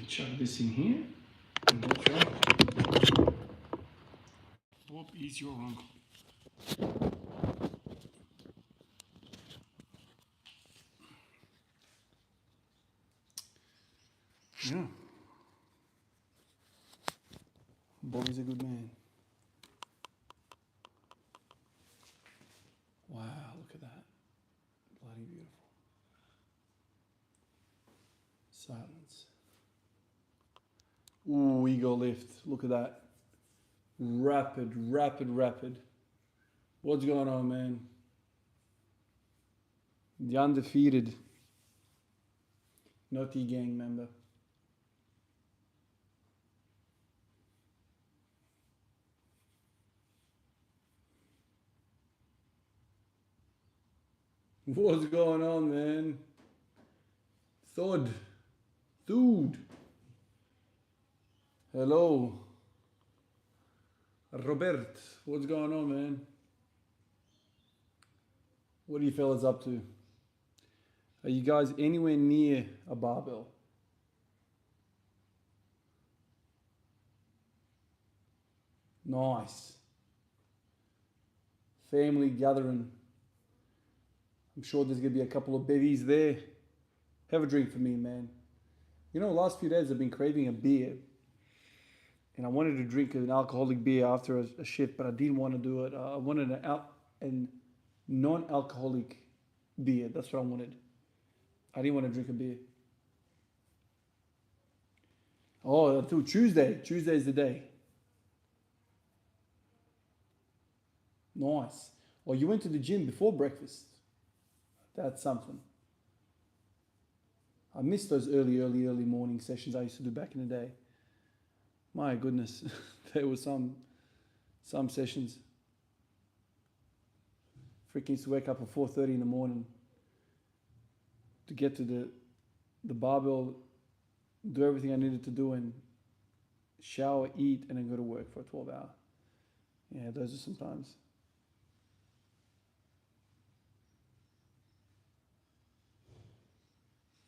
Chuck this in here. And that's right. Bob is your uncle. Yeah. Bob is a good man. Wow, look at that. Bloody beautiful. Silence. Ooh, ego lift. Look at that. Rapid, rapid, rapid. What's going on, man? The undefeated Naughty Gang member. What's going on, man? Thud. Dude. Hello. Robert. What's going on, man? What are you fellas up to? Are you guys anywhere near a barbell? Nice. Family gathering. I'm sure there's going to be a couple of bevies there. Have a drink for me, man. You know, last few days I've been craving a beer. And I wanted to drink an alcoholic beer after a shift, but I didn't want to do it. I wanted an non-alcoholic beer. That's what I wanted. I didn't want to drink a beer. Oh, until Tuesday. Tuesday's the day. Nice. Well, you went to the gym before breakfast. That's something. I miss those early morning sessions I used to do back in the day. My goodness, there were some sessions. Freaking used to wake up at 4:30 in the morning to get to the barbell, do everything I needed to do, and shower, eat, and then go to work for a 12-hour. Yeah, those are some times.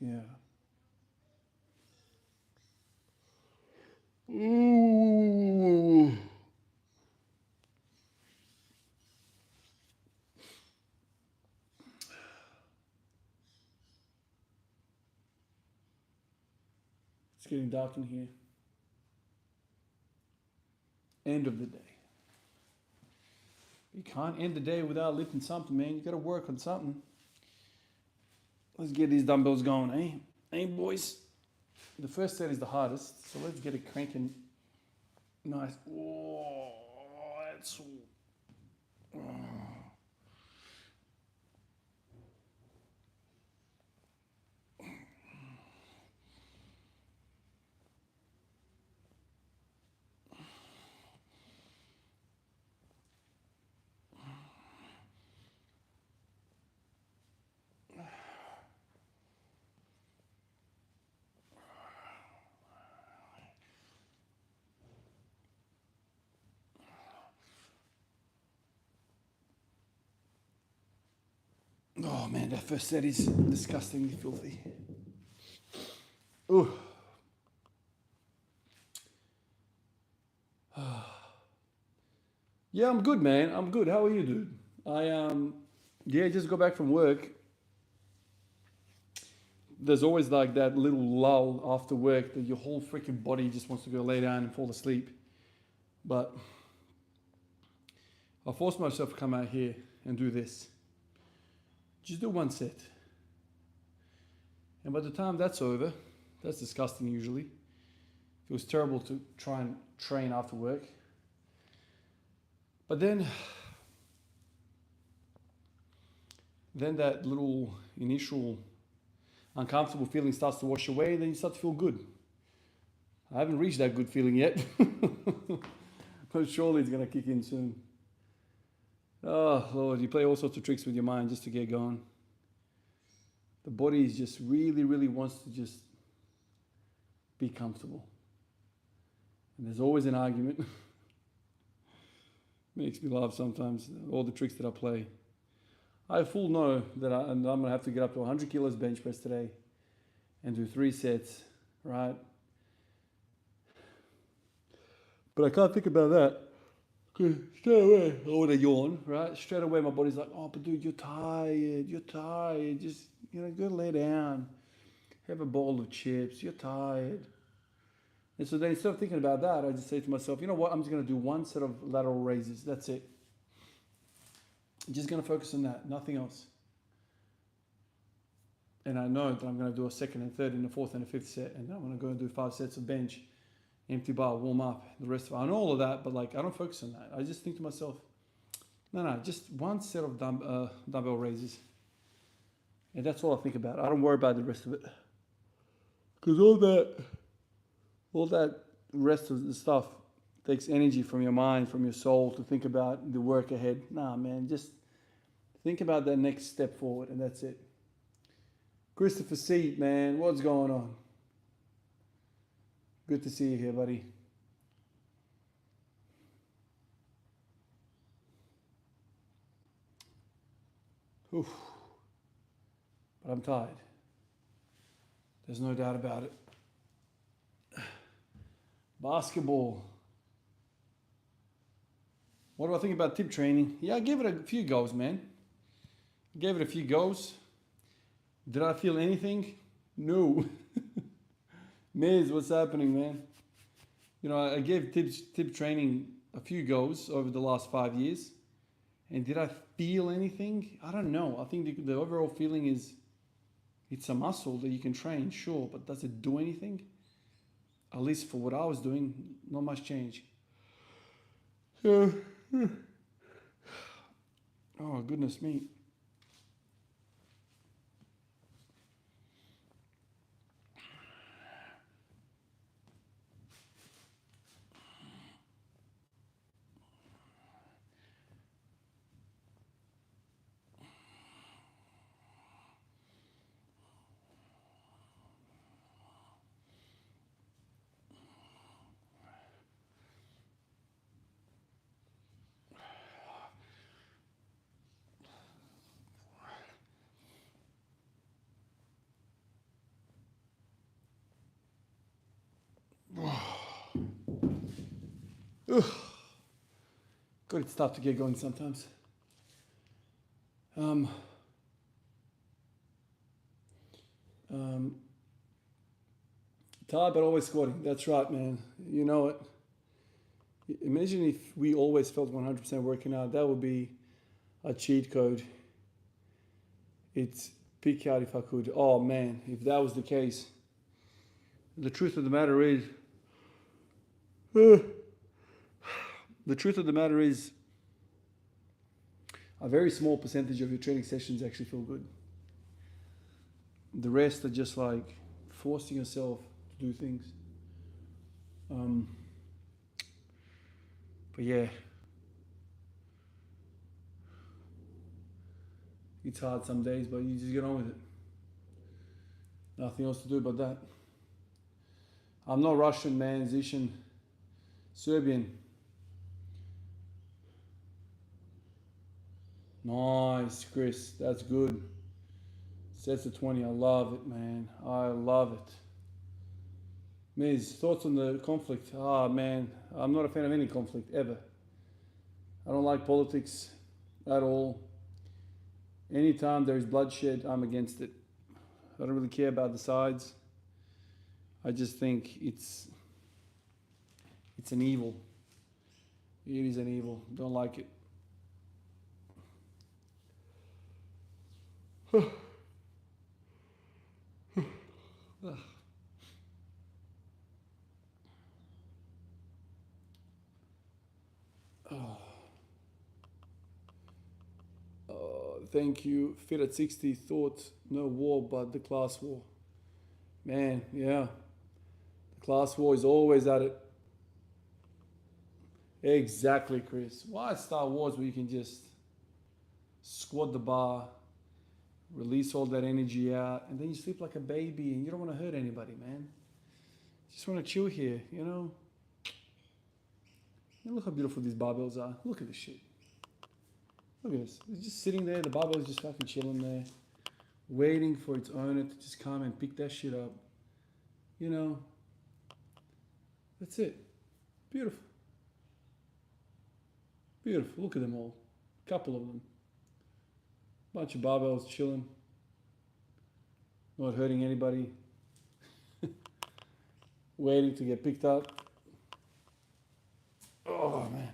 Yeah. Ooh. It's getting dark in here. End of the day. You can't end the day without lifting something, man. You gotta work on something. Let's get these dumbbells going, eh? Hey, boys. The first set is the hardest, so let's get it cranking. Nice. Oh, that's... Oh. Oh man, that first set is disgustingly filthy. Ooh. Yeah, I'm good, man. I'm good. How are you, dude? Yeah, just got back from work. There's always like that little lull after work that your whole freaking body just wants to go lay down and fall asleep. But I forced myself to come out here and do this. Just do one set. And by the time that's over, that's disgusting usually. It was terrible to try and train after work. But then that little initial uncomfortable feeling starts to wash away, then you start to feel good. I haven't reached that good feeling yet, but surely it's going to kick in soon. Oh, Lord, you play all sorts of tricks with your mind just to get going. The body is just really wants to just be comfortable. And there's always an argument. Makes me laugh sometimes, all the tricks that I play. I full know that I'm going to have to get up to 100 kilos bench press today and do 3 sets, right? But I can't think about that. 'Cause straight away, I would have yawn, right? Straight away, my body's like, oh, but dude, you're tired. You're tired. Just, go lay down. Have a bowl of chips. You're tired. And so then instead of thinking about that, I just say to myself, you know what? I'm just going to do one set of lateral raises. That's it. I'm just going to focus on that. Nothing else. And I know that I'm going to do a second and third and a fourth and a fifth set. And I'm going to go and do 5 sets of bench, empty bar, warm up, the rest of it. I know all of that, but I don't focus on that. I just think to myself, no, just one set of dumbbell raises. And that's all I think about. I don't worry about the rest of it. Because all that rest of the stuff takes energy from your mind, from your soul to think about the work ahead. Nah, man, just think about that next step forward, and that's it. Christopher Seat, man, what's going on? Good to see you here, buddy. Oof. But I'm tired. There's no doubt about it. Basketball. What do I think about tip training? Yeah, I gave it a few goes, man. Gave it a few goes. Did I feel anything? No. Miz, what's happening, man? I gave tip training a few goes over the last 5 years. And did I feel anything? I don't know. I think the overall feeling is it's a muscle that you can train, sure, but does it do anything? At least for what I was doing, not much change. So, oh, goodness me. God, it's tough to get going sometimes. Tired but always squatting. That's right, man. You know it. Imagine if we always felt 100% working out. That would be a cheat code. It's pick out if I could. Oh man, if that was the case. The truth of the matter is, a very small percentage of your training sessions actually feel good. The rest are just like forcing yourself to do things. But yeah, it's hard some days, but you just get on with it. Nothing else to do but that. I'm not Russian, man, Zishan. Serbian. Nice, Chris. That's good. Sets of 20. I love it, man. I love it. Miz, thoughts on the conflict? Man, I'm not a fan of any conflict, ever. I don't like politics at all. Anytime there's bloodshed, I'm against it. I don't really care about the sides. I just think it's an evil. It is an evil. Don't like it. Thank you. Fit at 60. Thought no war, but the class war. Man, yeah. The class war is always at it. Exactly, Chris. Why Star Wars where you can just squat the bar, release all that energy out, and then you sleep like a baby and you don't want to hurt anybody, man. You just want to chill here, Look how beautiful these barbells are. Look at this shit. Look at this. It's just sitting there. The barbell is just fucking chilling there, waiting for its owner to just come and pick that shit up. That's it. Beautiful. Beautiful. Look at them all. Couple of them. Bunch of barbells chilling. Not hurting anybody. Waiting to get picked up. Oh, man.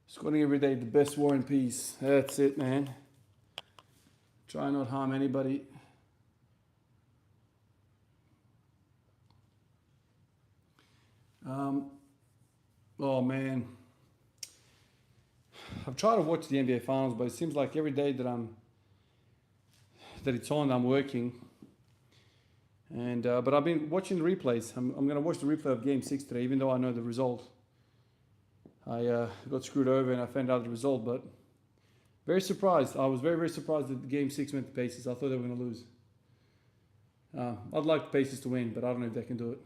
Squatting every day, the best war and peace. That's it, man. Try not harm anybody. Oh man, I've tried to watch the NBA finals, but it seems like every day that it's on, I'm working. And but I've been watching the replays. I'm going to watch the replay of Game 6 today, even though I know the result. I got screwed over and I found out the result, but very surprised. I was very, very surprised that Game 6 went to Pacers. I thought they were going to lose. I'd like the Pacers to win, but I don't know if they can do it.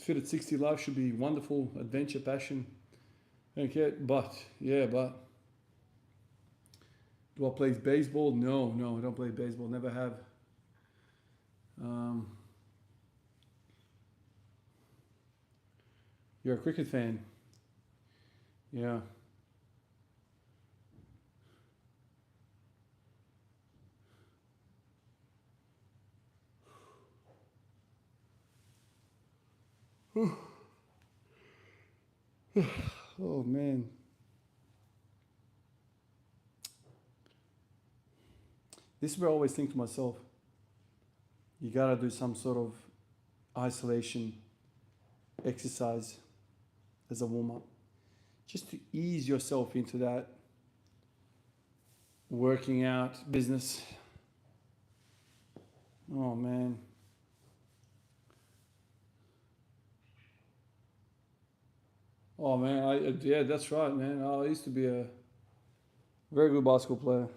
Fit at 60 life should be wonderful, adventure, passion. Okay, but do I play baseball? No, I don't play baseball. Never have. You're a cricket fan. Yeah. Oh man. This is where I always think to myself, you gotta do some sort of isolation exercise as a warm-up. Just to ease yourself into that working out business. Oh man. Oh man, yeah, that's right, man. I used to be a very good basketball player.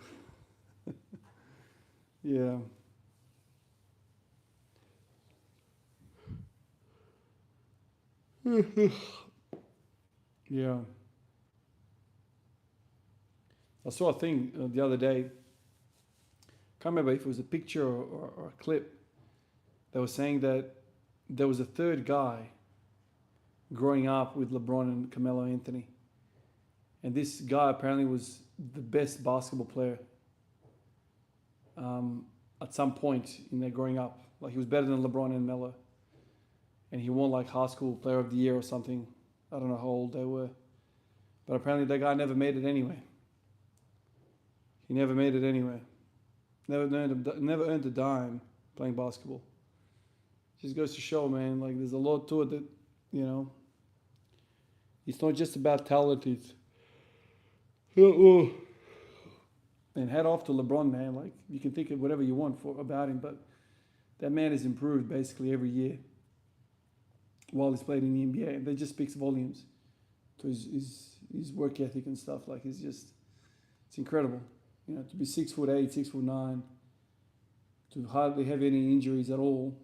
Yeah. Yeah. I saw a thing the other day. Can't remember if it was a picture or a clip that was saying that there was a third guy growing up with LeBron and Carmelo Anthony. And this guy apparently was the best basketball player at some point in their growing up. Like he was better than LeBron and Melo. And he won like high school player of the year or something. I don't know how old they were. But apparently that guy never made it anyway. He never made it anyway. Never earned a dime playing basketball. Just goes to show, man, like there's a lot to it that, you know, it's not just about talent. It's and head off to LeBron, man. Like you can think of whatever you want about him, but that man has improved basically every year while he's played in the NBA, and that just speaks volumes to his work ethic and stuff. Like it's incredible. You know, to be 6'8", 6'9", to hardly have any injuries at all,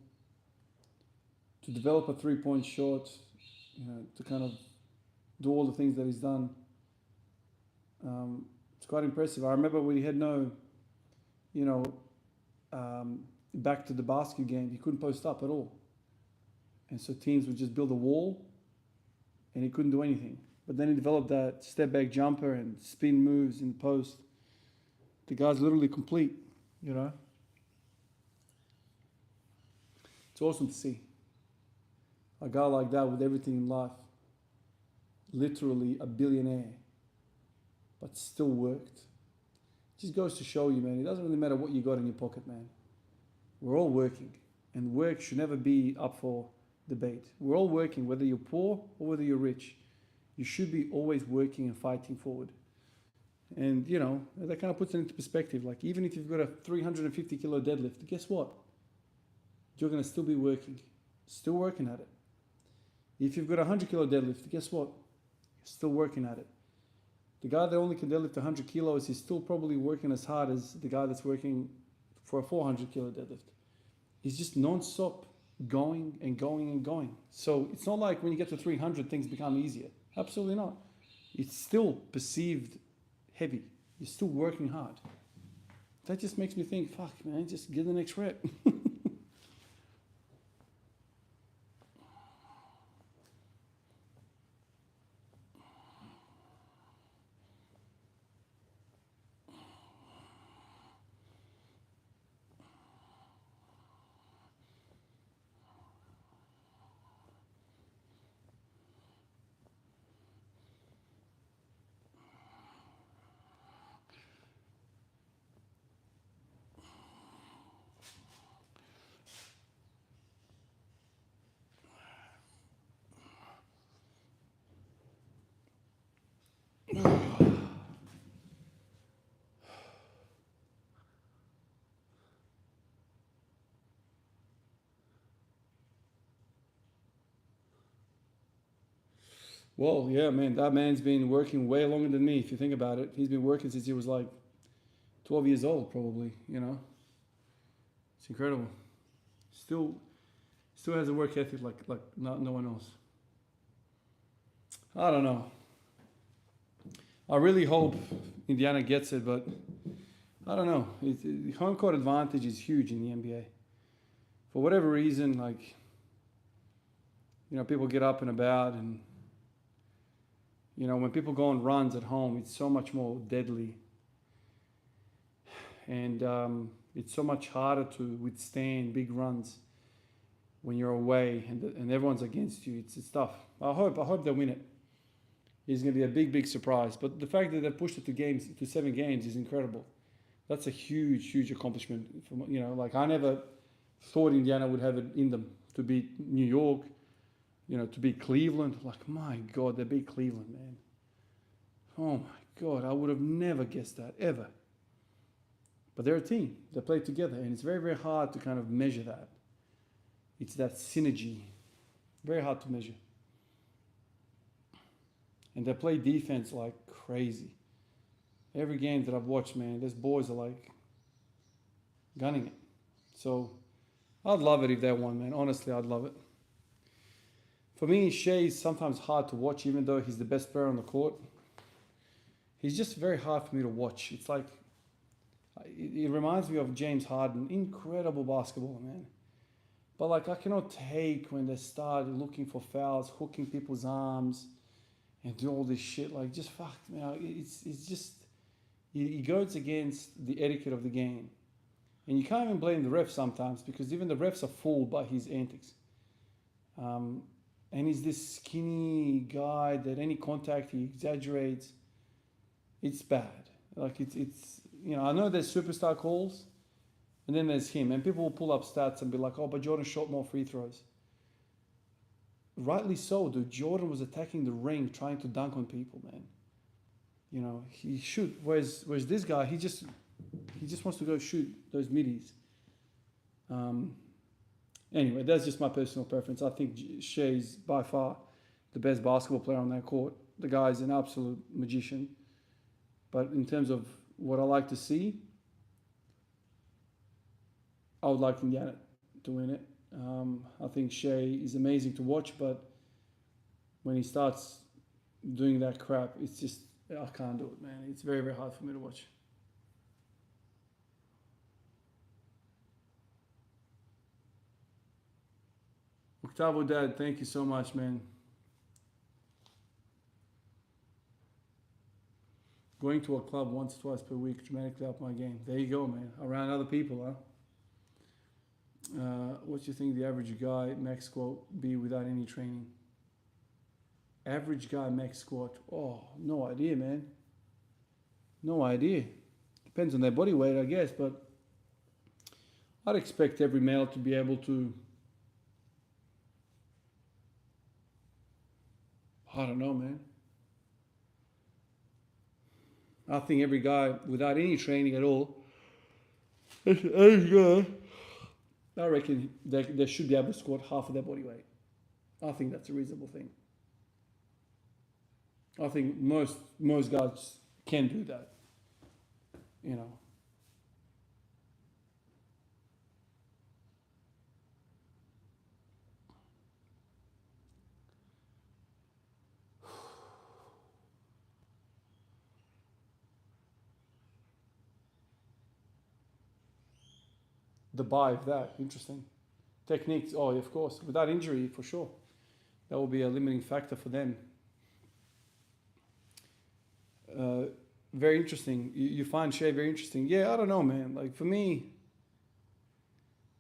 to develop a 3-point shot, you know, to kind of do all the things that he's done. It's quite impressive. I remember when he had no, you know, back to the basket game, he couldn't post up at all. And so teams would just build a wall and he couldn't do anything. But then he developed that step back jumper and spin moves in the post. The guy's literally complete, you know. It's awesome to see. A guy like that with everything in life. Literally a billionaire. But still worked. Just goes to show you, man, it doesn't really matter what you got in your pocket, man. We're all working, and work should never be up for debate. We're all working, whether you're poor or whether you're rich. You should be always working and fighting forward. And that kind of puts it into perspective. Like, even if you've got a 350 kilo deadlift, guess what? You're going to still be working, still working at it. If you've got a 100 kilo deadlift, guess what? You're still working at it. The guy that only can deadlift 100 kilos is still probably working as hard as the guy that's working for a 400 kilo deadlift. He's just non-stop going and going and going. So it's not like when you get to 300, things become easier. Absolutely not. It's still perceived heavy. You're still working hard. That just makes me think, fuck, man, just get the next rep. Well, yeah, man, that man's been working way longer than me. If you think about it, he's been working since he was like 12 years old, probably. It's incredible. Still, still has a work ethic like no one else. I don't know. I really hope Indiana gets it, but I don't know. The home court advantage is huge in the NBA. For whatever reason, people get up and about, and when people go on runs at home, it's so much more deadly, and it's so much harder to withstand big runs when you're away and everyone's against you. It's tough. I hope they win it. It's going to be a big surprise. But the fact that they pushed it to 7 games is incredible. That's a huge accomplishment. I never thought Indiana would have it in them to beat New York, to beat Cleveland. Like, my God, they beat Cleveland, man. Oh my God, I would have never guessed that, ever. But they're a team. They play together, and it's very hard to kind of measure that. It's that synergy. Very hard to measure. And they play defense like crazy. Every game that I've watched, man, those boys are like gunning it. So I'd love it if they won, man. Honestly, I'd love it. For me, Shea's sometimes hard to watch, even though he's the best player on the court. He's just very hard for me to watch. It's like, it reminds me of James Harden. Incredible basketball, man. But I cannot take when they start looking for fouls, hooking people's arms, and do all this shit. Just fuck, man. It's just, he goes against the etiquette of the game. And you can't even blame the refs sometimes, because even the refs are fooled by his antics. And he's this skinny guy that any contact he exaggerates. It's bad. It's I know there's superstar calls, and then there's him. And people will pull up stats and be like, oh, but Jordan shot more free throws. Rightly so, dude. Jordan was attacking the ring, trying to dunk on people, man. He shoot. Whereas this guy, he just wants to go shoot those middies. Anyway, that's just my personal preference. I think Shea's by far the best basketball player on that court. The guy's an absolute magician. But in terms of what I like to see, I would like Indiana to win it. I think Shea is amazing to watch, but when he starts doing that crap, it's just, I can't do it, man. It's very hard for me to watch. Octavo Dad, thank you so much, man. Going to a club once, twice per week dramatically up my game. There you go, man. Around other people, huh? What do you think the average guy max squat be without any training? Average guy max squat? Oh, no idea, man. No idea. Depends on their body weight, I guess, but I'd expect every male to be able to, I don't know, man. I think every guy without any training at all, I reckon they should be able to squat half of their body weight. I think that's a reasonable thing. I think most guys can do that. You know. The buy of that, interesting. Techniques, oh, of course. Without injury, for sure. That will be a limiting factor for them. Very interesting. You find Shea very interesting. Yeah, I don't know, man. Like for me,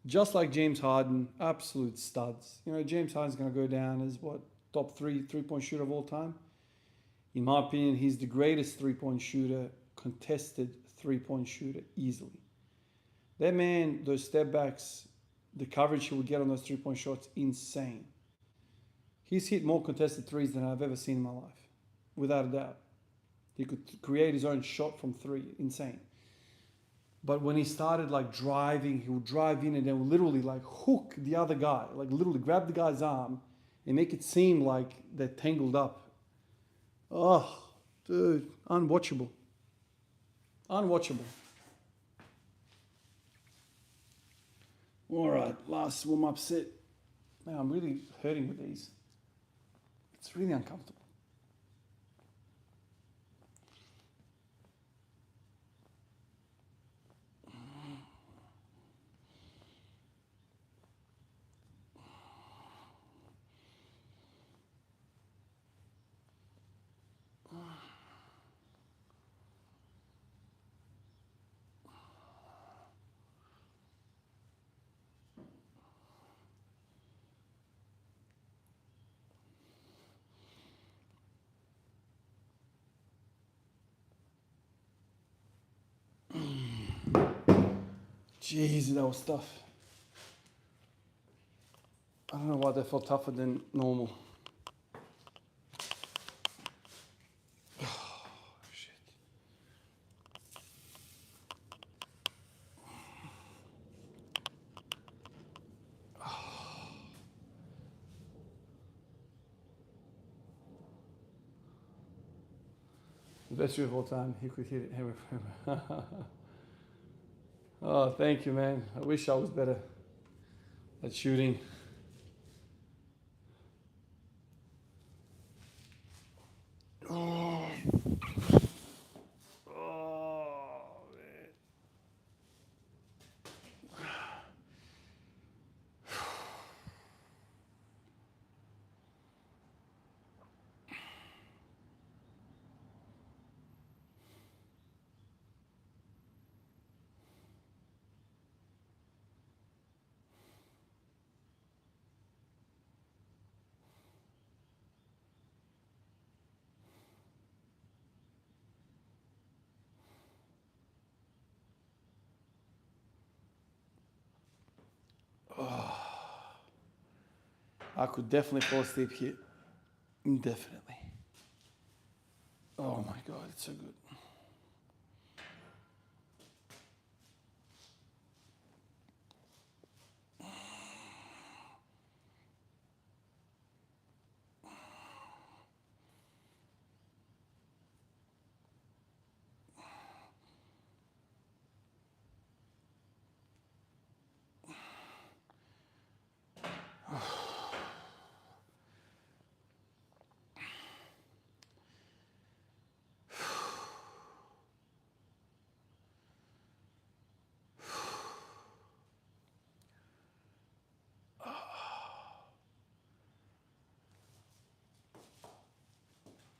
just like James Harden, absolute studs. You know, James Harden's going to go down as what, top 3-point shooter of all time. In my opinion, he's the greatest 3-point shooter, contested 3-point shooter easily. That man, those step backs, the coverage he would get on those 3-point shots, insane. He's hit more contested threes than I've ever seen in my life, without a doubt. He could create his own shot from 3, insane. But when he started like driving, he would drive in and then would literally like hook the other guy, like literally grab the guy's arm and make it seem like they're tangled up. Oh, dude, unwatchable. Unwatchable. All right, last warm-up set. Man, I'm really hurting with these. It's really uncomfortable. Jeez, that was tough. I don't know why that felt tougher than normal. Oh, shit. The best shoot of all time. He could hit it. Oh, thank you, man. I wish I was better at shooting. Oh, man. I could definitely fall asleep here. Definitely. Oh my God, it's so good.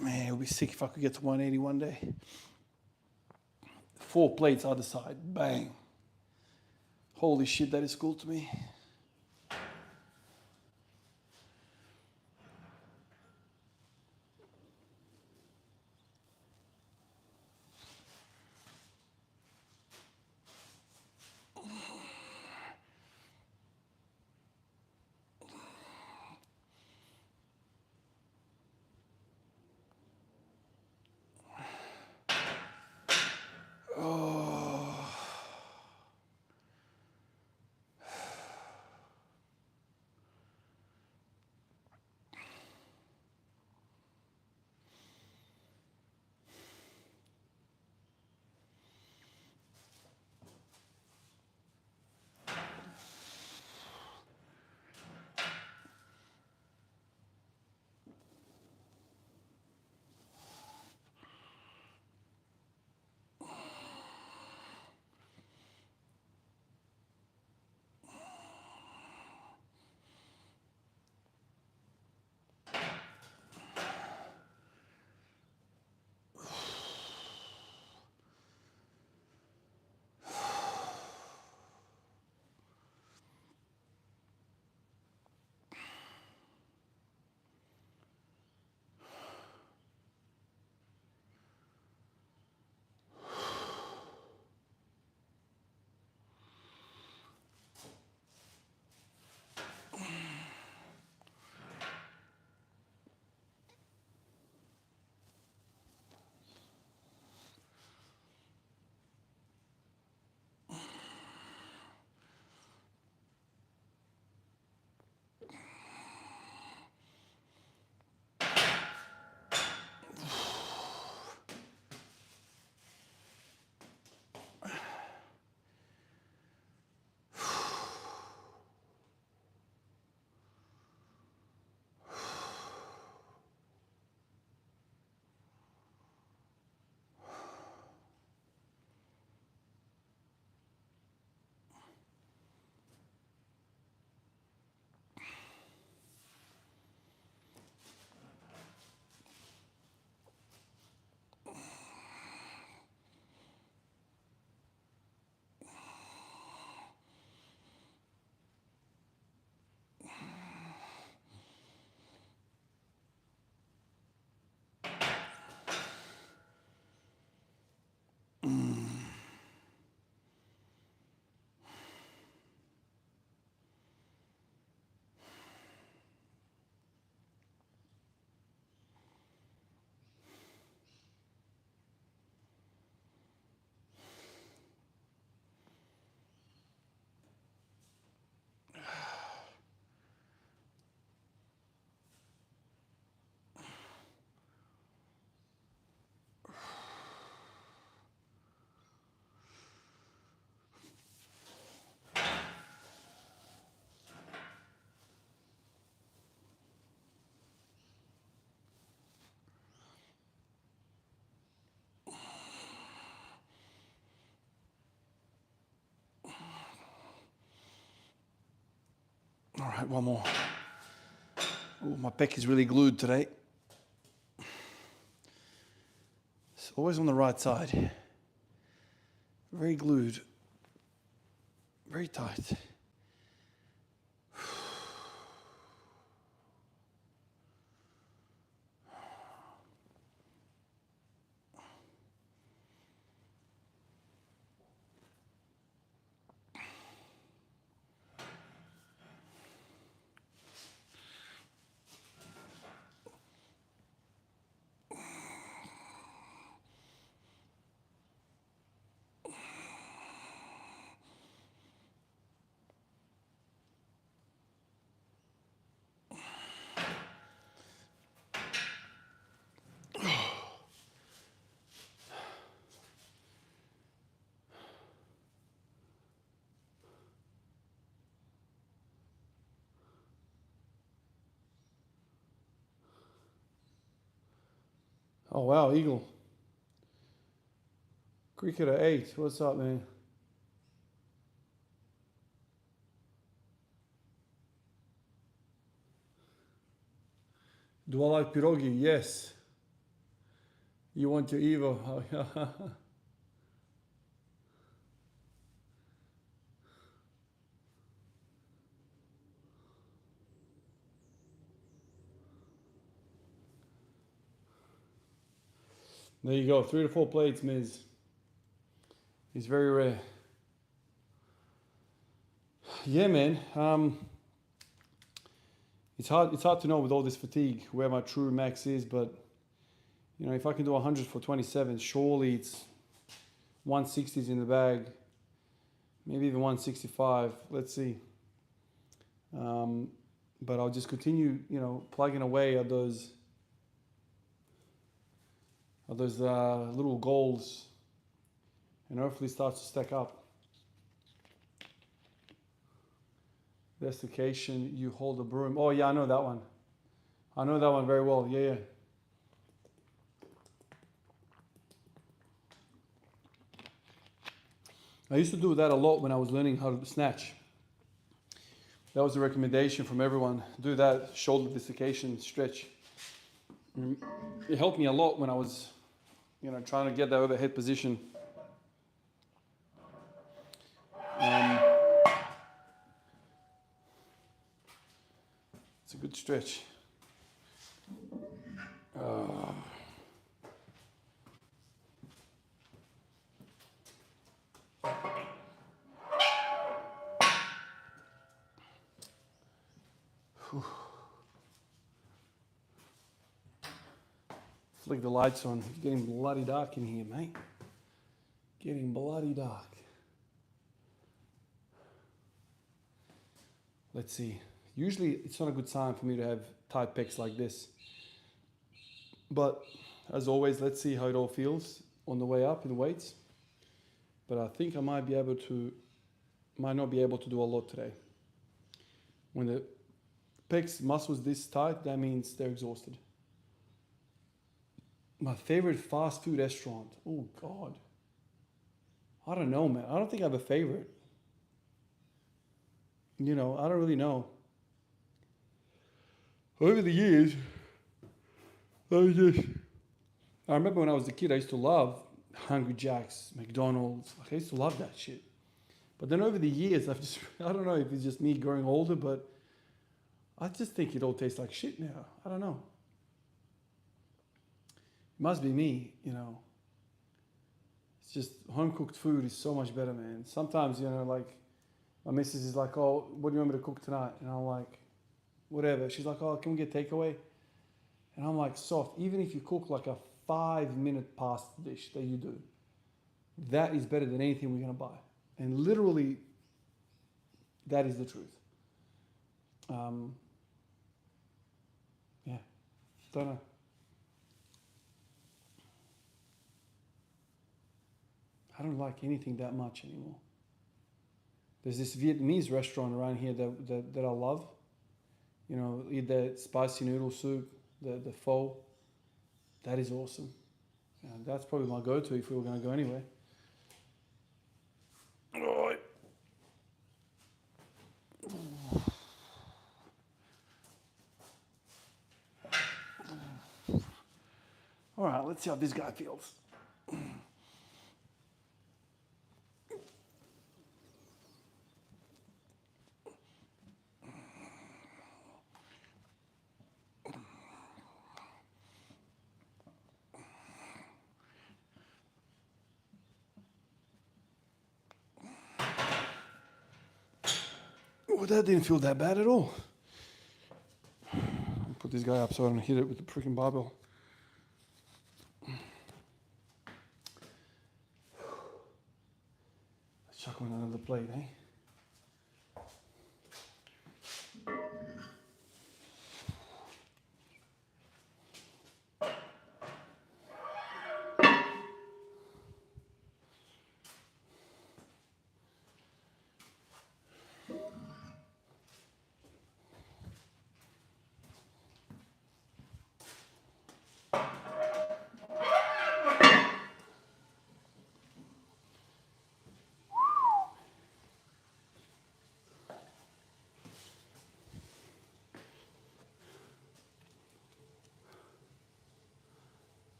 Man, it would be sick if I could get to 180 one day. 4 plates either side, bang. Holy shit, that is cool to me. All right, one more. Oh, my pec is really glued today. It's always on the right side. Very glued. Very tight. Oh wow, Eagle. Cricketer 8, what's up, man? Do I like pierogi? Yes. You want your Evo? There you go, 3 to 4 plates, Miz. It's very rare. Yeah, man. It's hard to know with all this fatigue where my true max is, but you know, if I can do 100 for 27, surely it's 160s in the bag, maybe even 165. Let's see. But I'll just continue, you know, plugging away at those little goals, and hopefully it starts to stack up. Desiccation, you hold a broom. Oh yeah, I know that one. I know that one very well. Yeah. I used to do that a lot when I was learning how to snatch. That was a recommendation from everyone. Do that shoulder desiccation stretch. It helped me a lot when I was, you know, trying to get that overhead position. It's a good stretch. Flick the lights on. It's getting bloody dark in here, mate. Getting bloody dark. Let's see. Usually it's not a good sign for me to have tight pecs like this. But as always, let's see how it all feels on the way up in weights. But I think I might not be able to do a lot today. When the pecs muscles this tight, that means they're exhausted. My favorite fast food restaurant. Oh God. I don't know, man. I don't think I have a favorite. You know, I don't really know. Over the years, I remember when I was a kid, I used to love Hungry Jack's, McDonald's. Like, I used to love that shit. But then over the years, I don't know if it's just me growing older, but I just think it all tastes like shit now. I don't know. It must be me, you know. It's just home cooked food is so much better, man. Sometimes, you know, like my missus is like, oh, what do you want me to cook tonight? And I'm like, whatever. She's like, oh, can we get takeaway? And I'm like, soft, even if you cook like a 5-minute pasta dish that you do, that is better than anything we're going to buy. And literally, that is the truth. Yeah, don't know. I don't like anything that much anymore. There's this Vietnamese restaurant around here that I love. You know, eat that spicy noodle soup, the pho. That is awesome. And that's probably my go-to if we were going to go anywhere. Let's see how this guy feels. Oh, that didn't feel that bad at all. Put this guy up so I don't hit it with the freaking barbell. Let's chuck one under the plate, eh?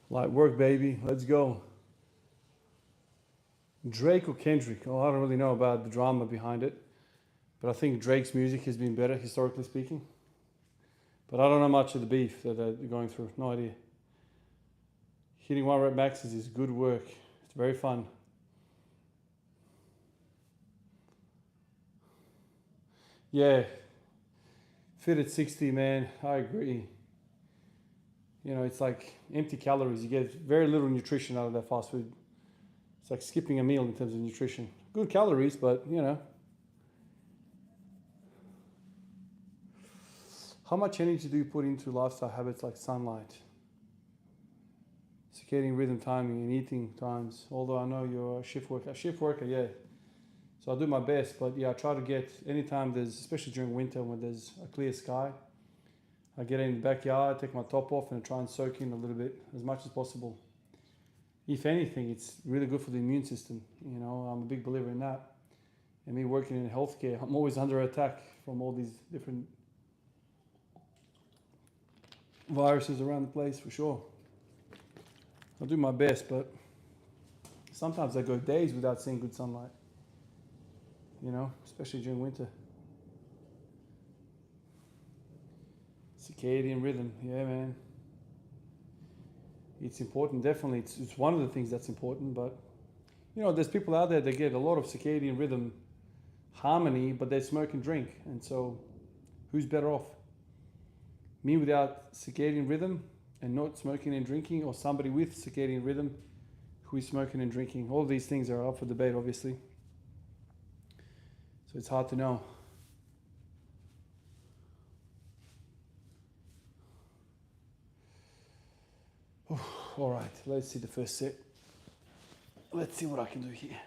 Light work, baby. Let's go. Drake or Kendrick? Oh, I don't really know about the drama behind it, but I think Drake's music has been better, historically speaking. But I don't know much of the beef that they're going through. No idea. Hitting 1 rep maxes is good work. It's very fun. Yeah. Fit at 60, man. I agree. You know, it's like empty calories. You get very little nutrition out of that fast food. It's like skipping a meal in terms of nutrition. Good calories, but you know. How much energy do you put into lifestyle habits like sunlight, circadian rhythm timing, and eating times? Although I know you're a shift worker. Yeah. So I do my best, but yeah, I try to get, anytime there's, especially during winter when there's a clear sky, I get in the backyard, take my top off and try and soak in a little bit as much as possible. If anything, it's really good for the immune system. You know, I'm a big believer in that. And me working in healthcare, I'm always under attack from all these different viruses around the place, for sure. I'll do my best, but sometimes I go days without seeing good sunlight. You know, especially during winter. Circadian rhythm, yeah, man. It's important, definitely. It's one of the things that's important, but you know, there's people out there that get a lot of circadian rhythm harmony, but they smoke and drink. And so who's better off? Me without circadian rhythm and not smoking and drinking, or somebody with circadian rhythm who is smoking and drinking? All these things are up for debate, obviously. So it's hard to know. All right, let's see the first set. Let's see what I can do here.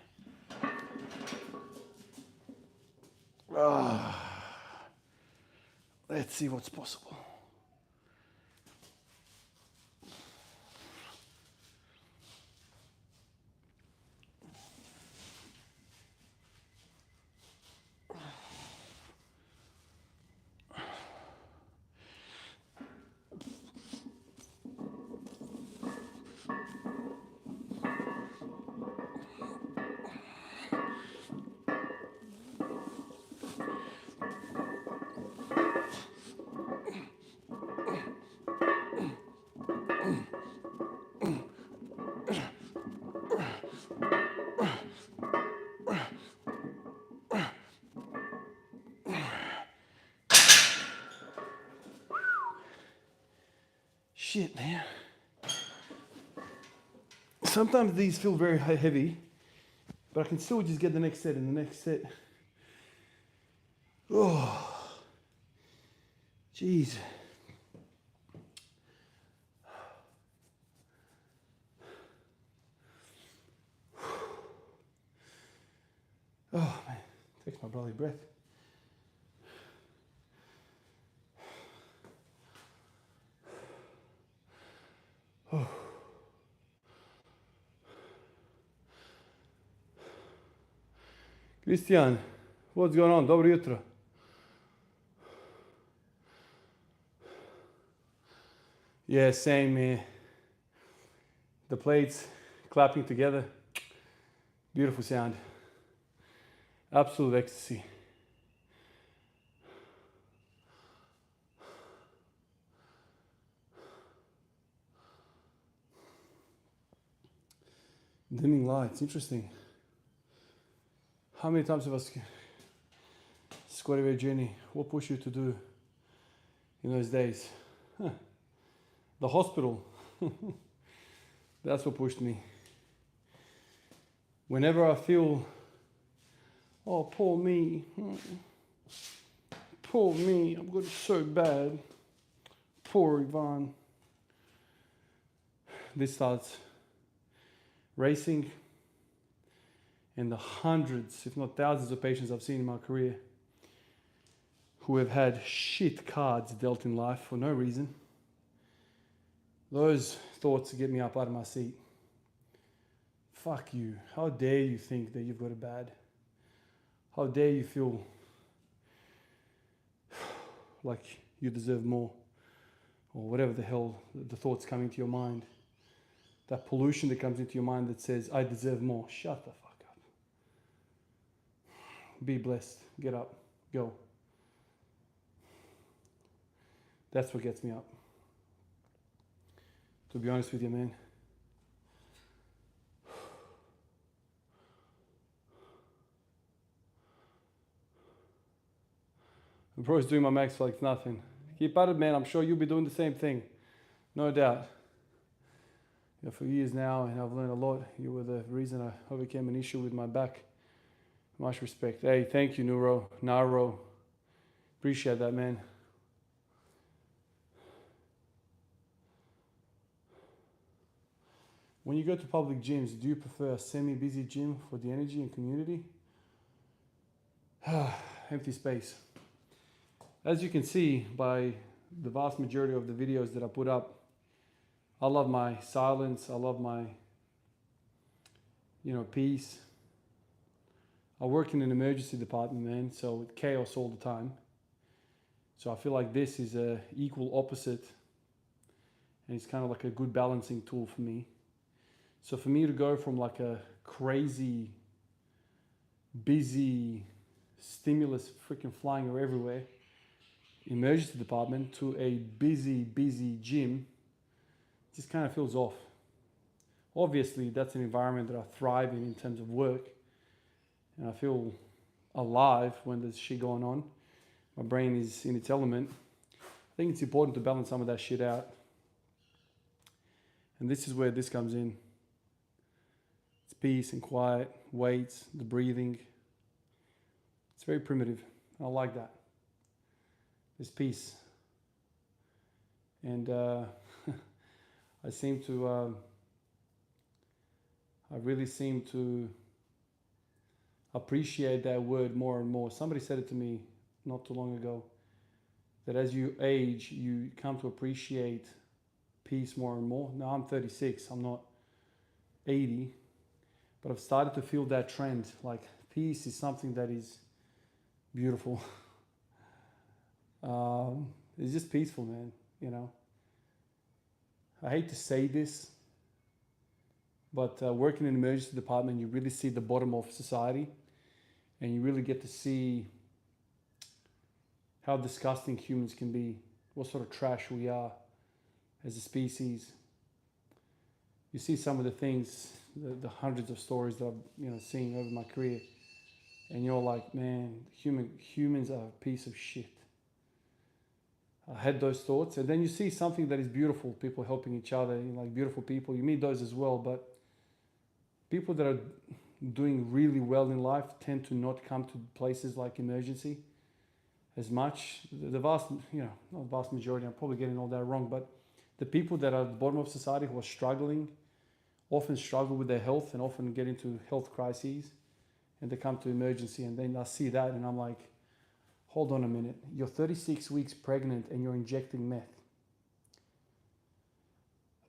Let's see what's possible. Shit, man. Sometimes these feel very heavy, but I can still just get the next set and the next set. Oh, jeez. Oh, man. Takes my bloody breath. Oh. Christian, what's going on? Dobro jutro. Yeah, same, man. The plates clapping together. Beautiful sound. Absolute ecstasy. Dimming lights, interesting. How many times have I squatted away journey? What pushed you to do in those days? Huh. The hospital. That's what pushed me. Whenever I feel, oh, poor me. Poor me, I'm good so bad. Poor Ivan. This starts racing, and the hundreds, if not thousands of patients I've seen in my career who have had shit cards dealt in life for no reason. Those thoughts get me up out of my seat. Fuck you. How dare you think that you've got it bad? How dare you feel like you deserve more? Or whatever the hell the thoughts coming to your mind. That pollution that comes into your mind that says, I deserve more. Shut the fuck up. Be blessed. Get up. Go. That's what gets me up. To be honest with you, man. I'm probably doing my max like it's nothing. Keep at it, man. I'm sure you'll be doing the same thing. No doubt. Yeah, for years now, and I've learned a lot. You were the reason I overcame an issue with my back. Much respect. Hey, thank you, Naro. Appreciate that, man. When you go to public gyms, do you prefer a semi-busy gym for the energy and community? Empty space. As you can see by the vast majority of the videos that I put up, I love my silence. I love my, peace. I work in an emergency department, man, so chaos all the time. So I feel like this is a equal opposite, and it's kind of like a good balancing tool for me. So for me to go from like a crazy, busy stimulus freaking flying everywhere emergency department to a busy gym just kind of feels off. Obviously, that's an environment that I thrive in terms of work, and I feel alive when there's shit going on. My brain is in its element. I think it's important to balance some of that shit out. And this is where this comes in. It's peace and quiet, weights, the breathing. It's very primitive. I like that. There's peace. And I really seem to appreciate that word more and more. Somebody said it to me not too long ago, that as you age, you come to appreciate peace more and more. Now I'm 36, I'm not 80, but I've started to feel that trend. Like peace is something that is beautiful. It's just peaceful, man, I hate to say this, but working in an emergency department, you really see the bottom of society, and you really get to see how disgusting humans can be, what sort of trash we are as a species. You see some of the things, the hundreds of stories that I've seen over my career, and you're like, man, humans are a piece of shit. I had those thoughts, and then you see something that is beautiful, people helping each other, like beautiful people. You meet those as well, but people that are doing really well in life tend to not come to places like emergency as much. The vast, not vast majority, I'm probably getting all that wrong, but the people that are at the bottom of society who are struggling often struggle with their health and often get into health crises, and they come to emergency, and then I see that and I'm like, hold on a minute, you're 36 weeks pregnant and you're injecting meth.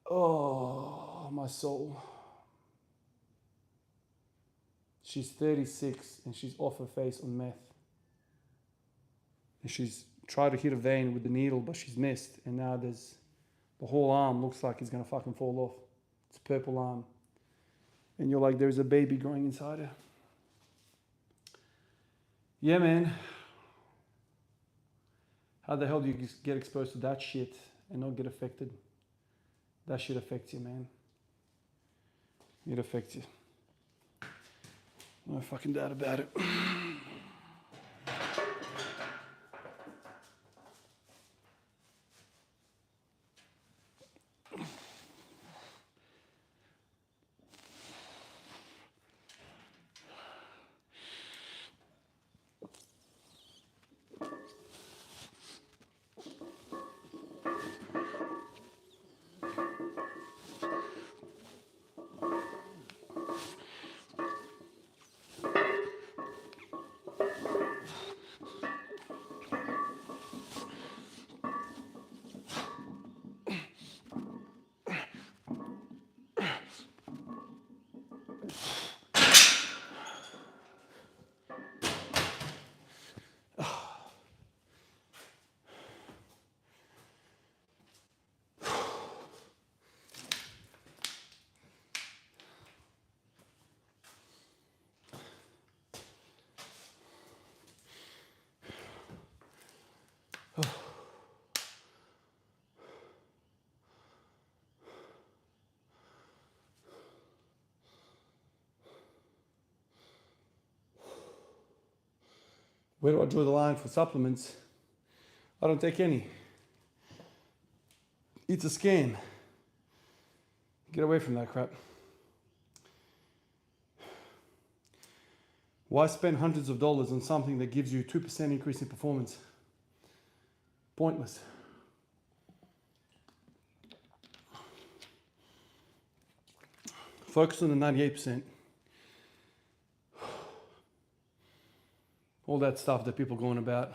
Oh, my soul. She's 36 and she's off her face on meth. And she's tried to hit a vein with the needle, but she's missed. And now there's The whole arm looks like it's gonna fucking fall off. It's a purple arm. And you're like, there's a baby growing inside her. Yeah, man. How the hell do you get exposed to that shit and not get affected? That shit affects you, man. It affects you. No fucking doubt about it. Where do I draw the line for supplements? I don't take any. It's a scam. Get away from that crap. Why spend hundreds of dollars on something that gives you 2% increase in performance? Pointless. Focus on the 98%. All that stuff that people are going about.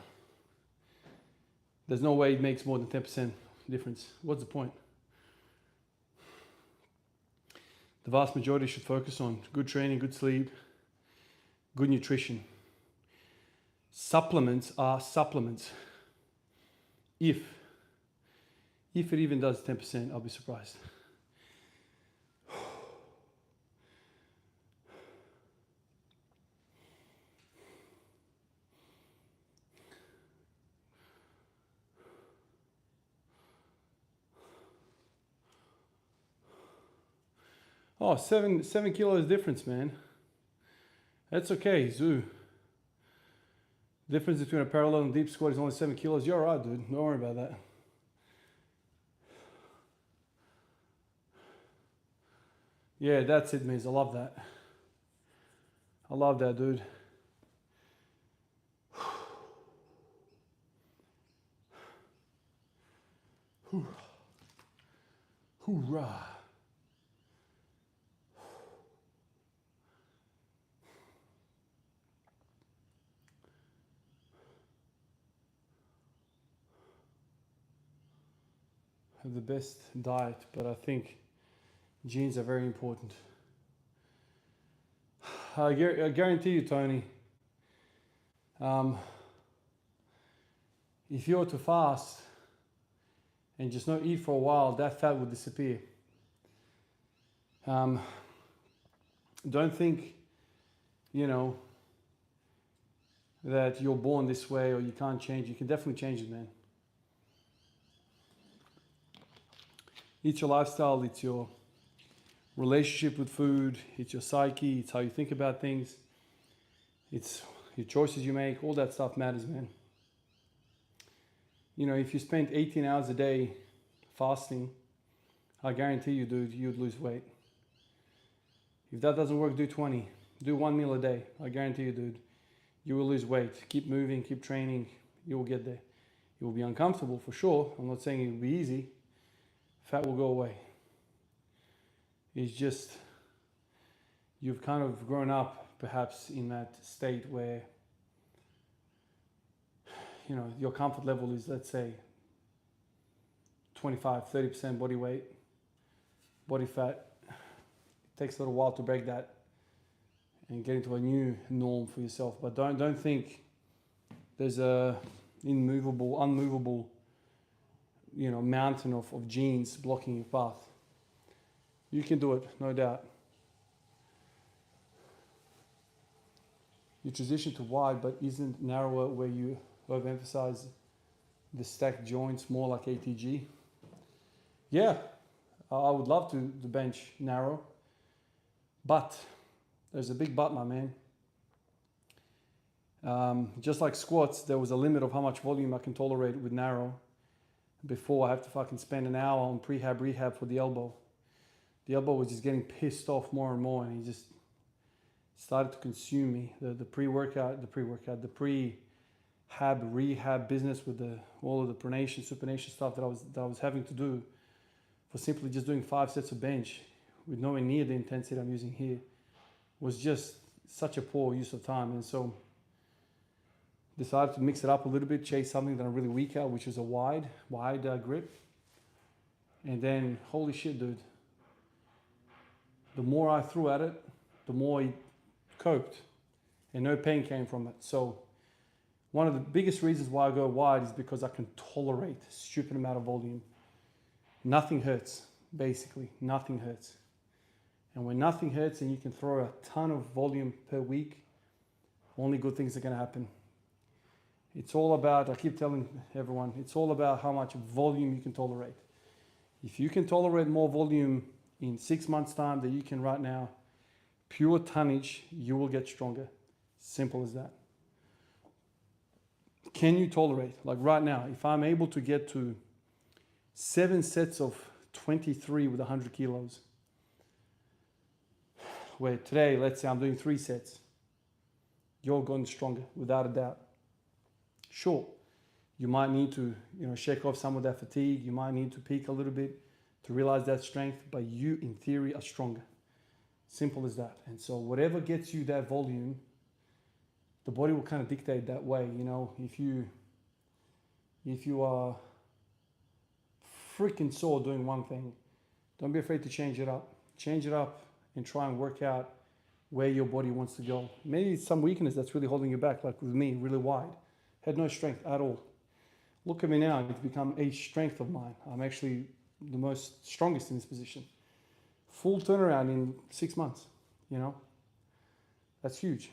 There's no way it makes more than 10% difference. What's the point? The vast majority should focus on good training, good sleep, good nutrition. Supplements are supplements. If it even does 10%, I'll be surprised. Oh, 7 kilos difference, man. That's okay, zoo. Difference between a parallel and deep squat is only 7 kilos. You're alright, dude. Don't worry about that. Yeah, that's it, Miz. I love that. I love that, dude. Hoorah. Have the best diet, but I think genes are very important. I guarantee you, Tony, if you were to fast and just not eat for a while, that fat would disappear. Don't think, that you're born this way or you can't change. You can definitely change it, man. It's your lifestyle, it's your relationship with food, it's your psyche, it's how you think about things, it's your choices you make, all that stuff matters, man. If you spend 18 hours a day fasting, I guarantee you, dude, you'd lose weight. If that doesn't work, do 20. Do 1 meal a day. I guarantee you, dude, you will lose weight. Keep moving, keep training, you will get there. It will be uncomfortable for sure. I'm not saying it will be easy. Fat will go away. It's just, you've kind of grown up perhaps in that state where, your comfort level is, let's say, 25, 30% body weight, body fat. It takes a little while to break that and get into a new norm for yourself. But don't think there's a unmovable mountain of jeans blocking your path. You can do it, no doubt. You transition to wide, but isn't narrower where you overemphasize the stacked joints more like ATG? Yeah, I would love to bench narrow, but there's a big but, my man. Just like squats, there was a limit of how much volume I can tolerate with narrow before I have to fucking spend an hour on rehab for the elbow. The elbow was just getting pissed off more and more, and he just started to consume me. The pre-rehab rehab business with all of the pronation, supination stuff that I was having to do for simply just doing 5 sets of bench with nowhere near the intensity I'm using here was just such a poor use of time. And so decided to mix it up a little bit, chase something that I'm really weak at, which is a wide grip. And then, holy shit, dude. The more I threw at it, the more it coped, and no pain came from it. So one of the biggest reasons why I go wide is because I can tolerate a stupid amount of volume. Nothing hurts, basically. Nothing hurts. And when nothing hurts and you can throw a ton of volume per week, only good things are going to happen. It's all about, I keep telling everyone, it's all about how much volume you can tolerate. If you can tolerate more volume in 6 months' time than you can right now, pure tonnage, you will get stronger. Simple as that. Can you tolerate? Like right now, if I'm able to get to 7 sets of 23 with 100 kilos, where today, let's say I'm doing 3 sets, you're going stronger, without a doubt. Sure, you might need to, shake off some of that fatigue. You might need to peak a little bit to realize that strength, but you, in theory, are stronger. Simple as that. And so whatever gets you that volume, the body will kind of dictate that way. If you are freaking sore doing one thing, don't be afraid to change it up. Change it up and try and work out where your body wants to go. Maybe it's some weakness that's really holding you back, like with me, really wide. Had no strength at all. Look at me now, it's become a strength of mine. I'm actually the most strongest in this position. Full turnaround in 6 months, That's huge,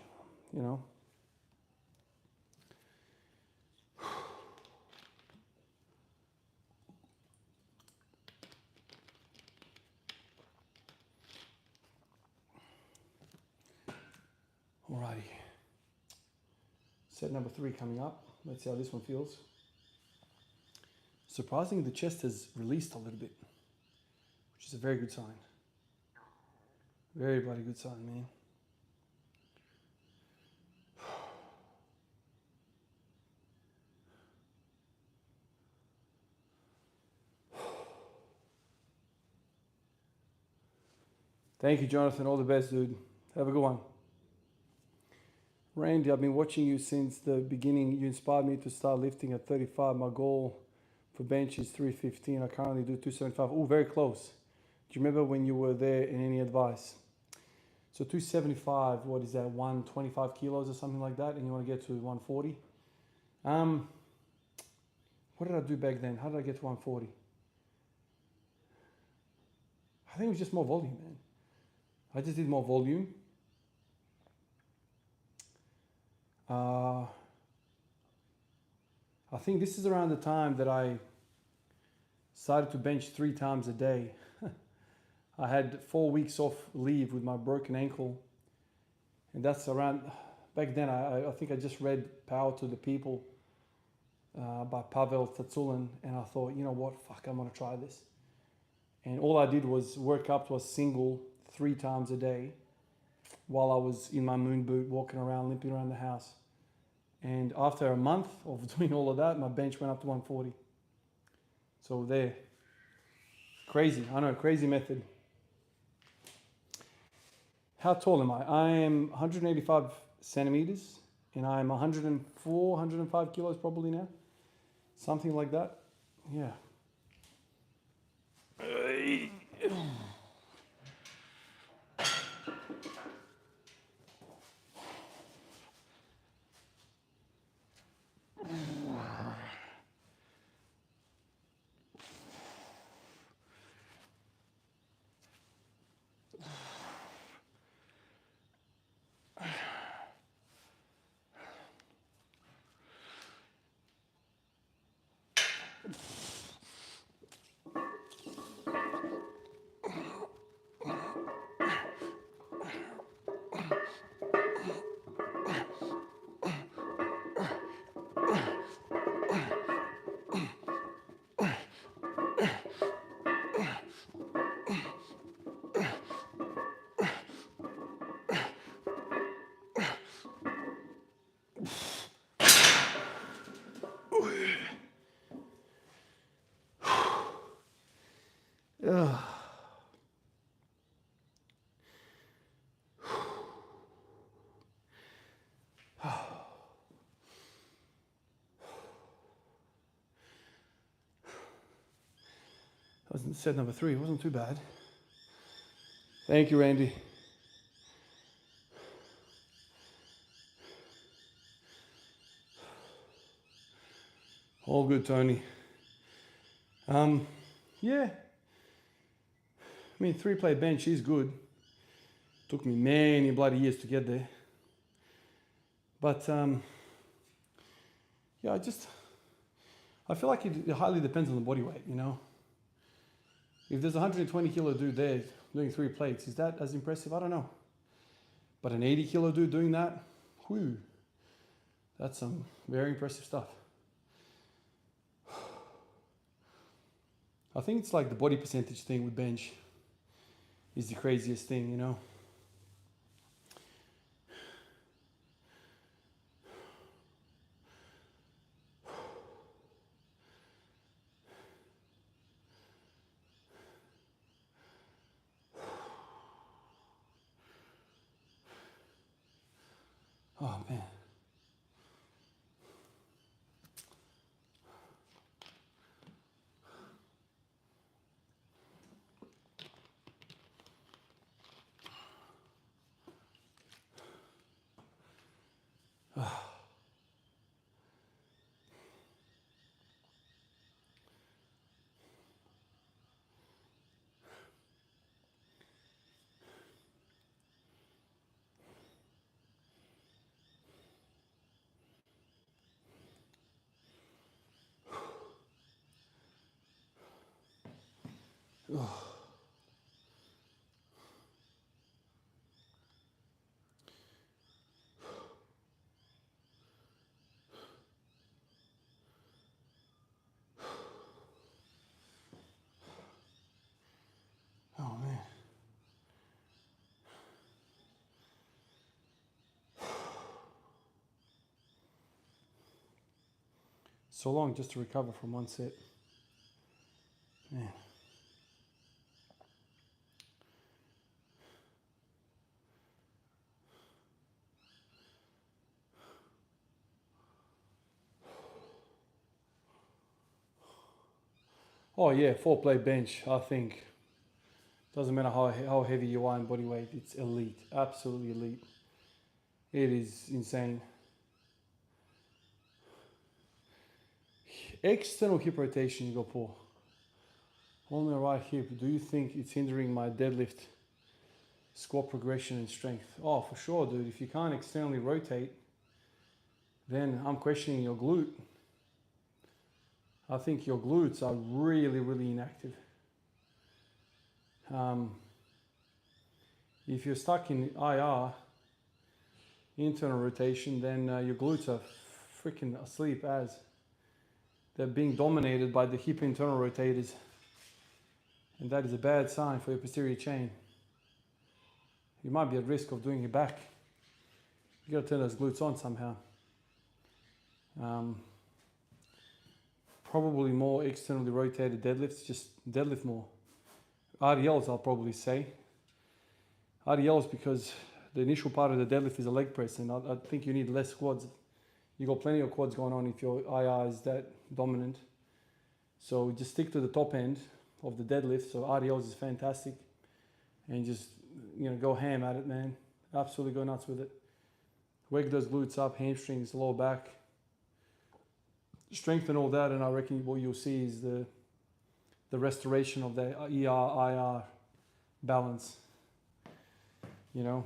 Alrighty. Set number 3 coming up. Let's see how this one feels. Surprisingly, the chest has released a little bit, which is a very good sign. Very bloody good sign, man. Thank you, Jonathan. All the best, dude. Have a good one. Randy, I've been watching you since the beginning. You inspired me to start lifting at 35. My goal for bench is 315. I currently do 275. Oh, very close. Do you remember when you were there and any advice? So 275, what is that? 125 kilos or something like that, and you want to get to 140? What did I do back then? How did I get to 140? I think it was just more volume, man. I just did more volume. I think this is around the time that I started to bench 3 times a day. I had 4 weeks off leave with my broken ankle. And that's around, back then, I think I just read Power to the People by Pavel Tsatsouline. And I thought, you know what, fuck, I'm going to try this. And all I did was work up to a single 3 times a day while I was in my moon boot, walking around, limping around the house. And after a month of doing all of that, my bench went up to 140. So there. Crazy. I know, crazy method. How tall am I? I am 185 centimeters and I'm 104, 105 kilos probably now. Something like that. Yeah. That was set number 3. It wasn't too bad. Thank you, Randy. All good, Tony. Yeah. I mean, 3-plate bench is good. Took me many bloody years to get there. But, yeah, I feel like it highly depends on the body weight, you know. If there's a 120 kilo dude there doing 3 plates, is that as impressive? I don't know. But an 80 kilo dude doing that, whew, that's some very impressive stuff. I think it's like the body percentage thing with bench is the craziest thing, you know. Oh man. Oh man. So long just to recover from one set. Man. Oh yeah, 4-plate bench, I think. Doesn't matter how heavy you are in body weight, it's elite, absolutely elite. It is insane. External hip rotation, you go Paul. On the right hip, do you think it's hindering my deadlift, squat progression and strength? Oh, for sure, dude. If you can't externally rotate, then I'm questioning your glute. I think your glutes are really, really inactive. If you're stuck in IR, internal rotation, then your glutes are freaking asleep as they're being dominated by the hip internal rotators. And that is a bad sign for your posterior chain. You might be at risk of doing your back. You gotta turn those glutes on somehow. Probably more externally rotated deadlifts, just deadlift more. RDLs, I'll probably say. RDLs because the initial part of the deadlift is a leg press, and I think you need less quads. You got plenty of quads going on if your IR is that dominant. So just stick to the top end of the deadlift. So RDLs is fantastic, and just go ham at it, man. Absolutely go nuts with it. Wake those glutes up, hamstrings, lower back. Strengthen all that, and I reckon what you'll see is the restoration of the ER-IR balance, you know.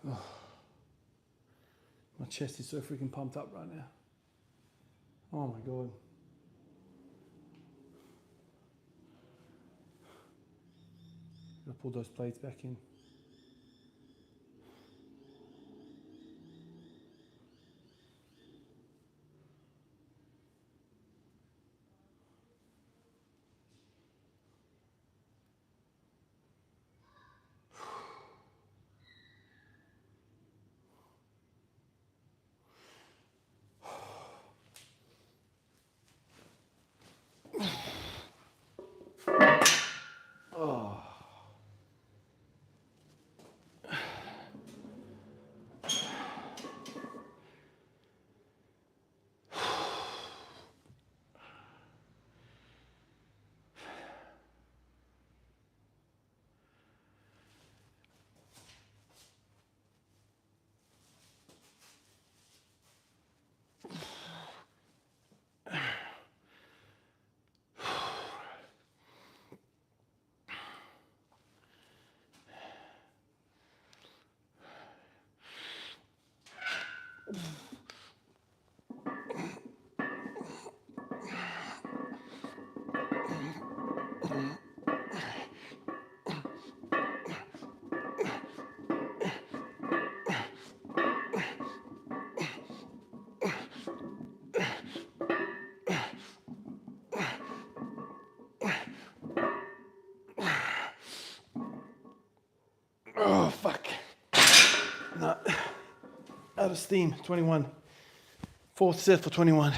Oh, my chest is so freaking pumped up right now. Oh my God. Gotta pull those plates back in. Oh, fuck. No. Out of steam, 21. Fourth set for 21.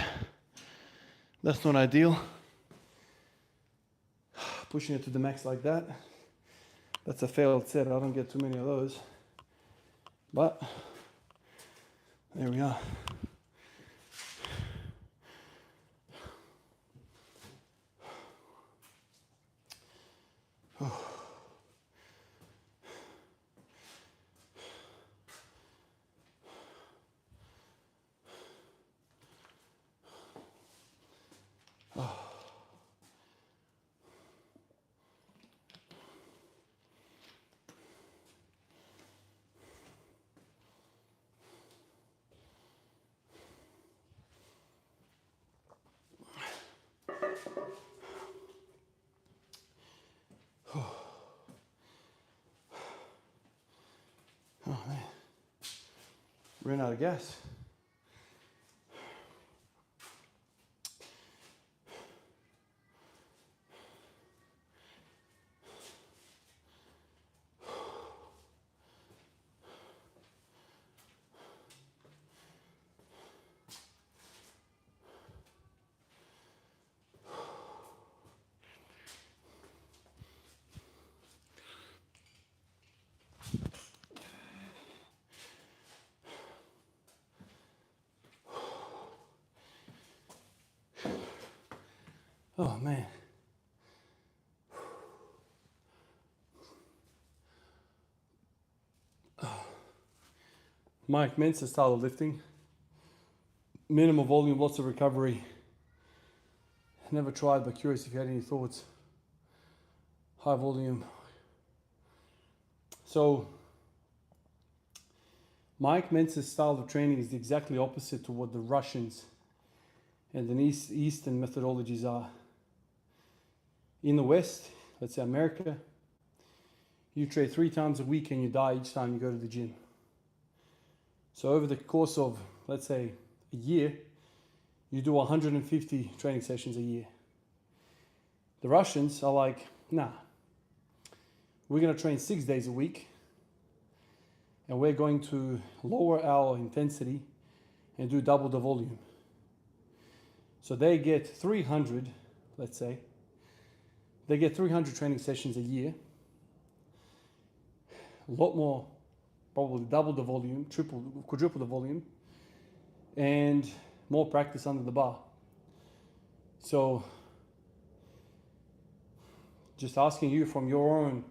That's not ideal. Pushing it to the max like that. That's a failed set. I don't get too many of those. But there we are. Oh man, ran out of gas. Oh man. Mike Mensa style of lifting. Minimal volume, lots of recovery. Never tried, but curious if you had any thoughts. High volume. So, Mike Mensa's style of training is exactly opposite to what the Russians and the Eastern methodologies are. In the West, let's say America, you train 3 times a week and you die each time you go to the gym. So over the course of, let's say, a year, you do 150 training sessions a year. The Russians are like, nah, we're going to train 6 days a week and we're going to lower our intensity and do double the volume. So they get 300, let's say, they get 300 training sessions a year, a lot more, probably double the volume, quadruple the volume, and more practice under the bar. So, just asking you from your own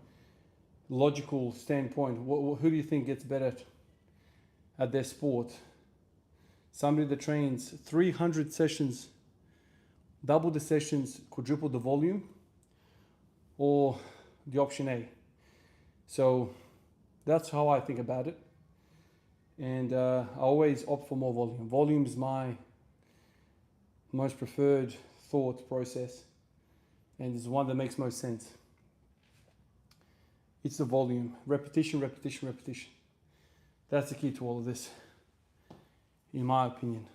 logical standpoint, who do you think gets better at their sport? Somebody that trains 300 sessions, double the sessions, quadruple the volume, or the option A? So that's how I think about it. And I always opt for more volume. Volume is my most preferred thought process and is one that makes most sense. It's the volume. Repetition, repetition, repetition. That's the key to all of this, in my opinion.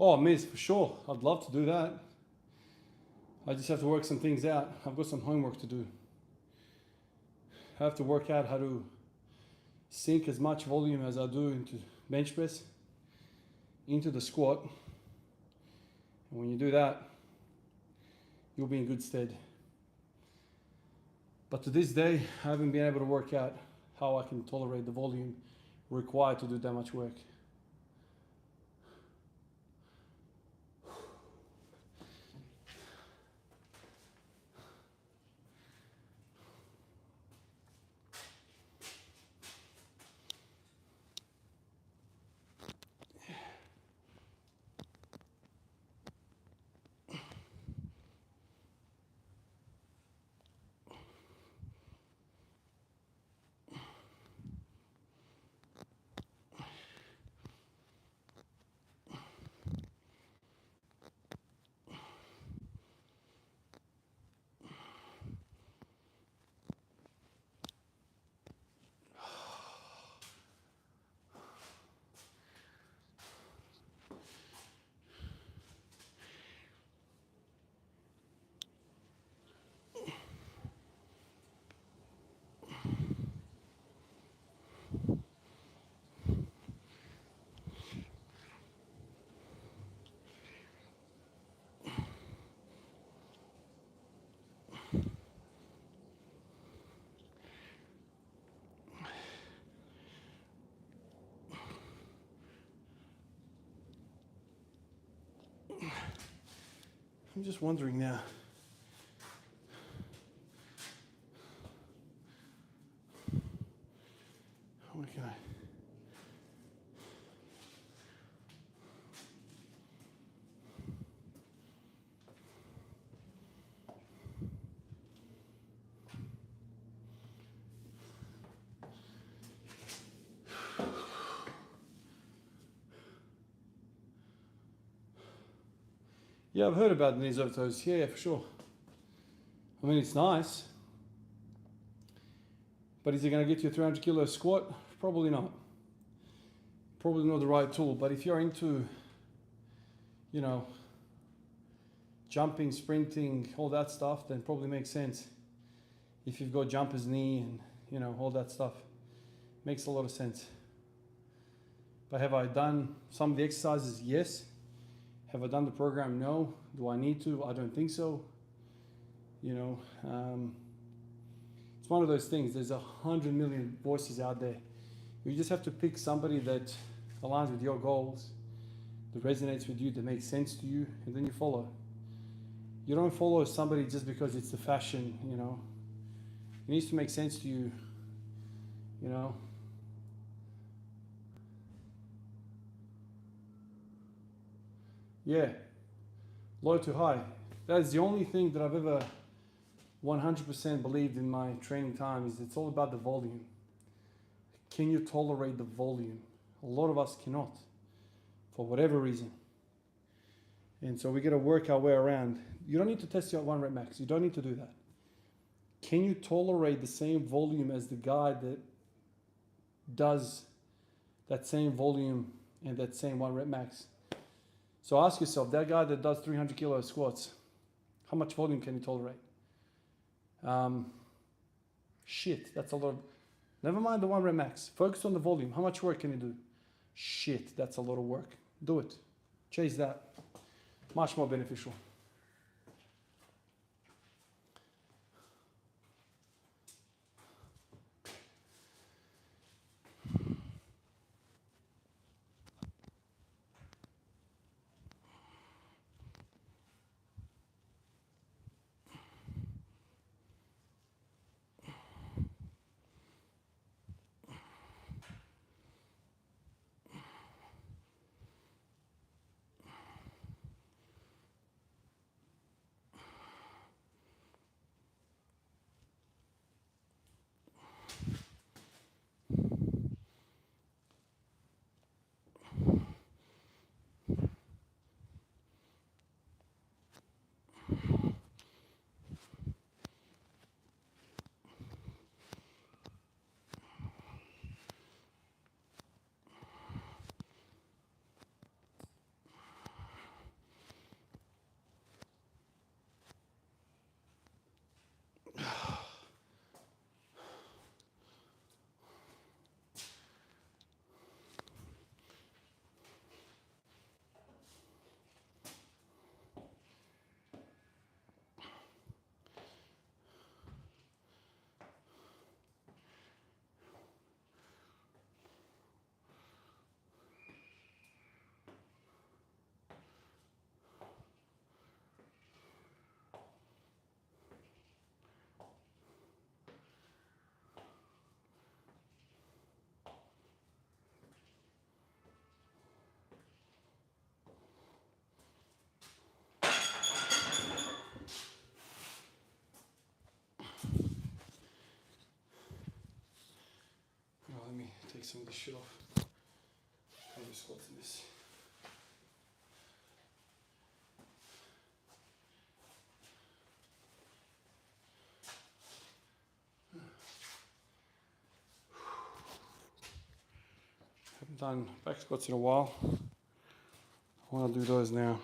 Oh, miss, for sure. I'd love to do that. I just have to work some things out. I've got some homework to do. I have to work out how to sink as much volume as I do into bench press, into the squat. And when you do that, you'll be in good stead. But to this day, I haven't been able to work out how I can tolerate the volume required to do that much work. I'm just wondering now. What can I? Yeah, I've heard about knees over toes. Yeah, for sure. I mean, it's nice. But is it going to get you a 300 kilo squat? Probably not. Probably not the right tool. But if you're into, you know, jumping, sprinting, all that stuff, then probably makes sense. If you've got jumper's knee and, you know, all that stuff, makes a lot of sense. But have I done some of the exercises? Yes. Have I done the program? No. Do I need to? I don't think so. You know, it's one of those things. There's 100 million voices out there. You just have to pick somebody that aligns with your goals, that resonates with you, that makes sense to you, and then you follow. You don't follow somebody just because it's the fashion, you know. It needs to make sense to you, you know. Yeah, low to high. That's the only thing that I've ever 100% believed in my training time is it's all about the volume. Can you tolerate the volume? A lot of us cannot, for whatever reason. And so we got to work our way around. You don't need to test your 1 rep max. You don't need to do that. Can you tolerate the same volume as the guy that does that same volume and that same 1 rep max? So ask yourself, that guy that does 300 kilo squats, how much volume can he tolerate? Shit, that's a lot of, never mind the 1 rep max. Focus on the volume. How much work can you do? Shit, that's a lot of work. Do it. Chase that. Much more beneficial. some of this shit off. I'll just squat in this. Haven't done back squats in a while. I want to do those now.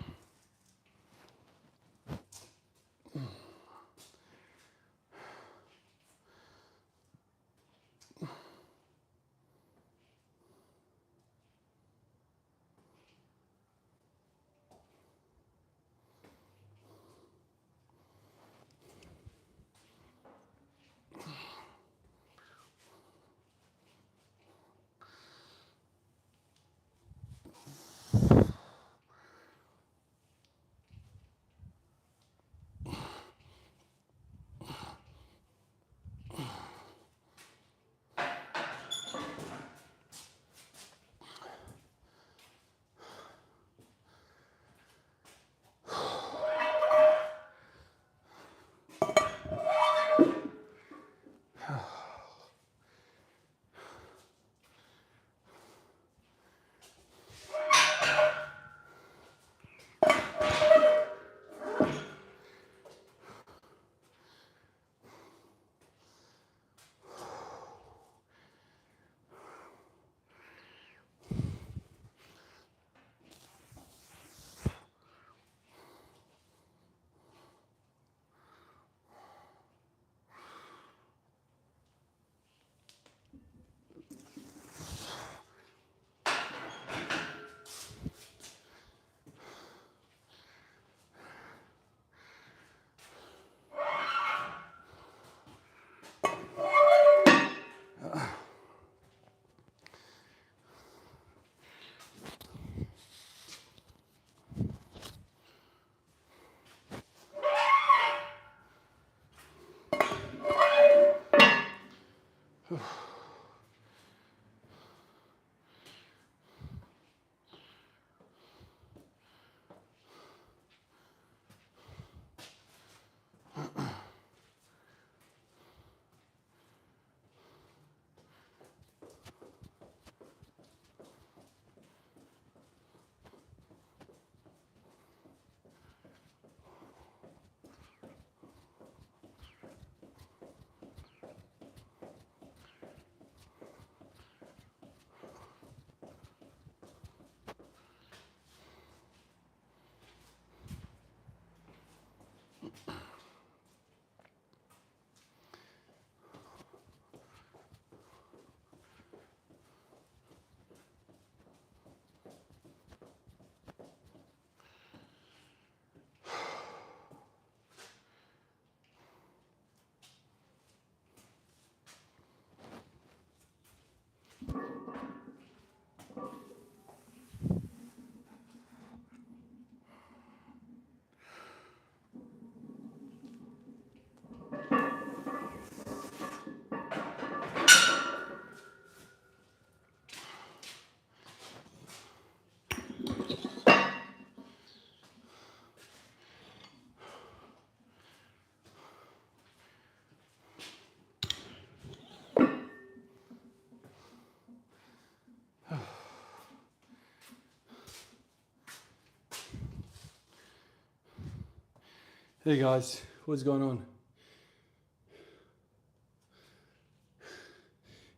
Hey guys, what's going on?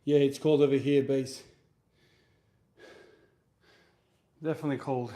Yeah, it's cold over here, base. Definitely cold.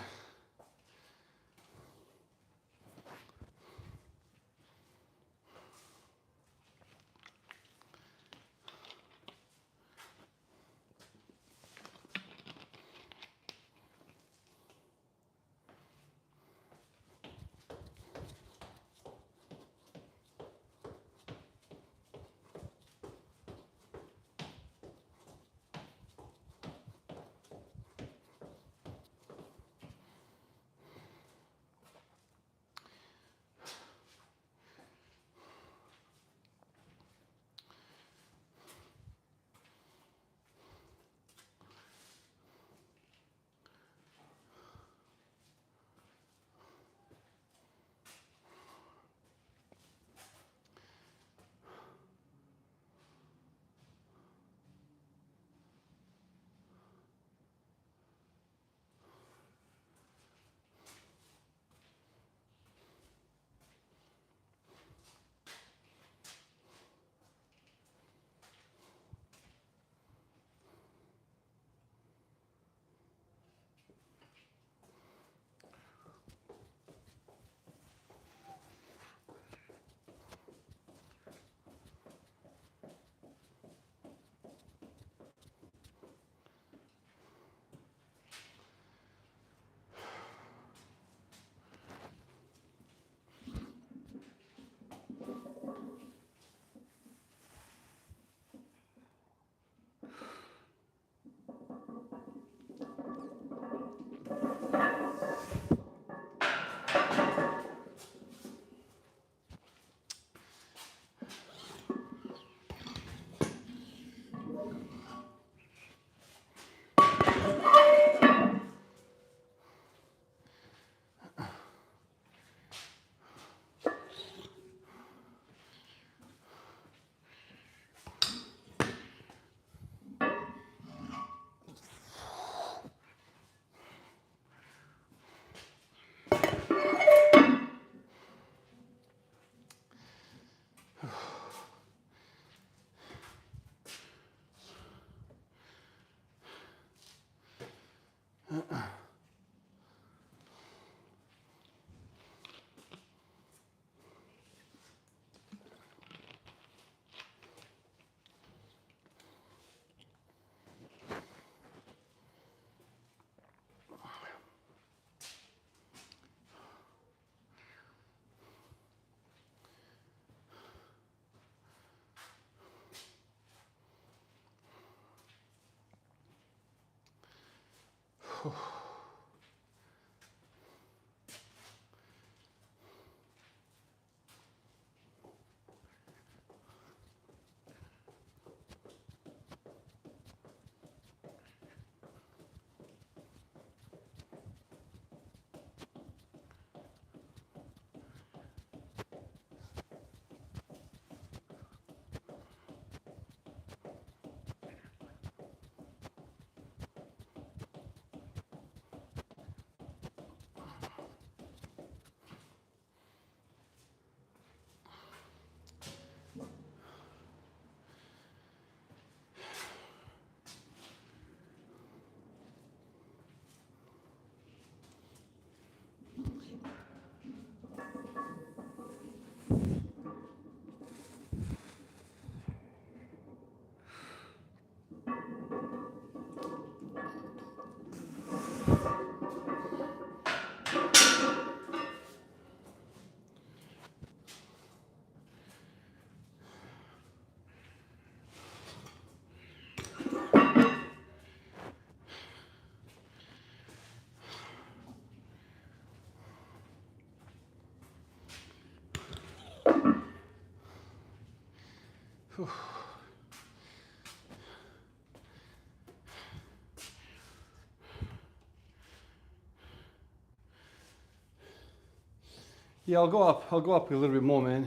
Yeah, I'll go up a little bit more, man.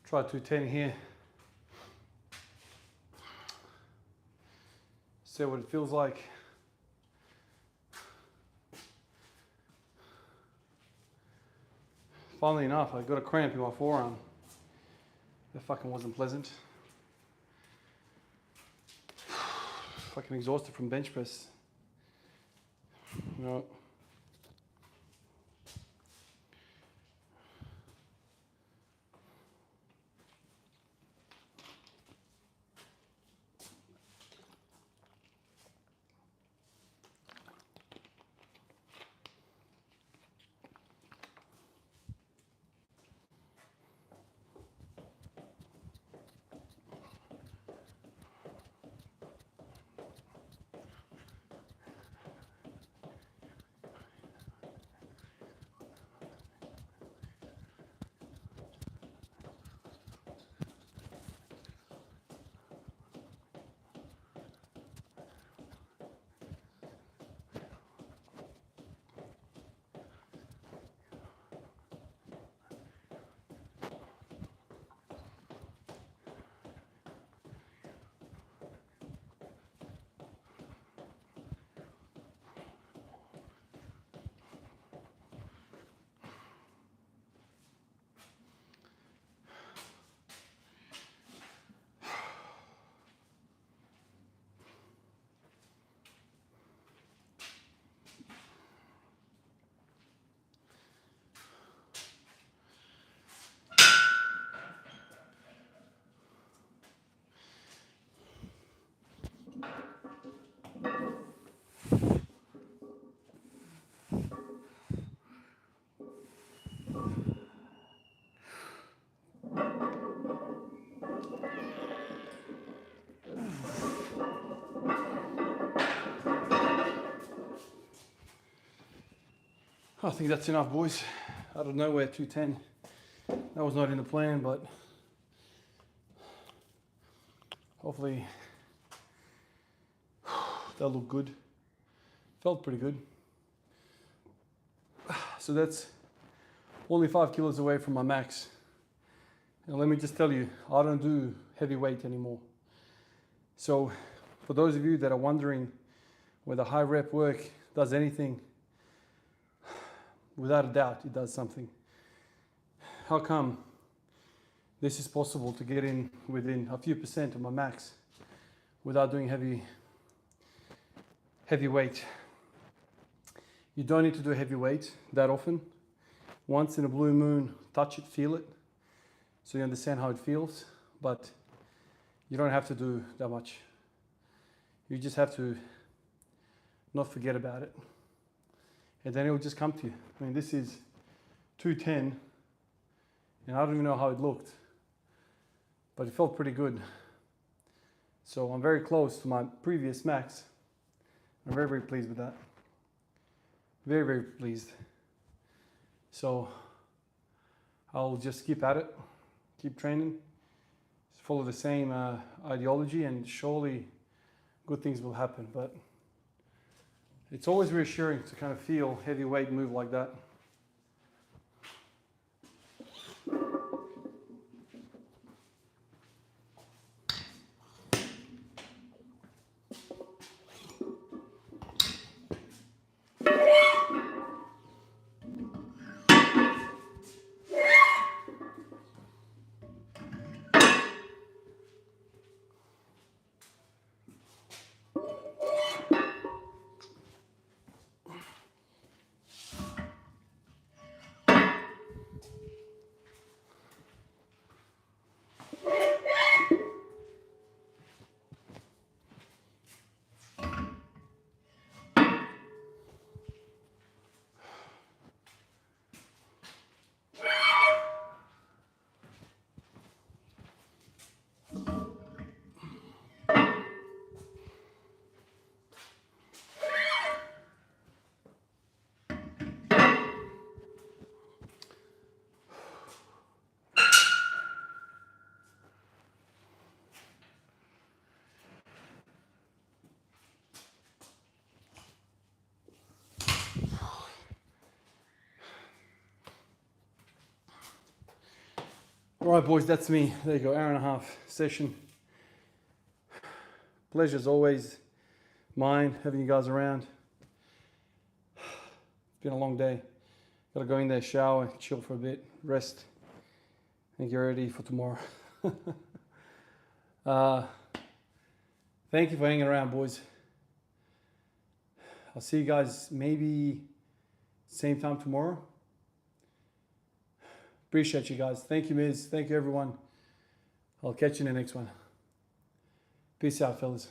Try 210 here. See what it feels like. Funnily enough, I got a cramp in my forearm. That fucking wasn't pleasant. Fucking exhausted from bench press. No. I think that's enough, boys. Out of nowhere, 210. That was not in the plan, but hopefully that looked good. Felt pretty good. So that's only 5 kilos away from my max. And let me just tell you, I don't do heavy weight anymore. So for those of you that are wondering whether high rep work does anything, without a doubt, it does something. How come this is possible to get in within a few percent of my max without doing heavy weight? You don't need to do heavy weight that often. Once in a blue moon, touch it, feel it, so you understand how it feels, but you don't have to do that much. You just have to not forget about it. And then it will just come to you. I mean, this is 210, and I don't even know how it looked, but it felt pretty good. So I'm very close to my previous max. I'm very, very pleased with that. Very, very pleased. So I'll just keep at it, keep training, follow the same ideology, and surely good things will happen. But it's always reassuring to kind of feel heavy weight move like that. All right, boys, that's me. There you go, hour and a half session. Pleasure as always, mine, having you guys around. It's been a long day. Gotta go in there, shower, chill for a bit, rest, and get ready for tomorrow. Thank you for hanging around, boys. I'll see you guys maybe same time tomorrow. Appreciate you guys. Thank you, Miz. Thank you, everyone. I'll catch you in the next one. Peace out, fellas.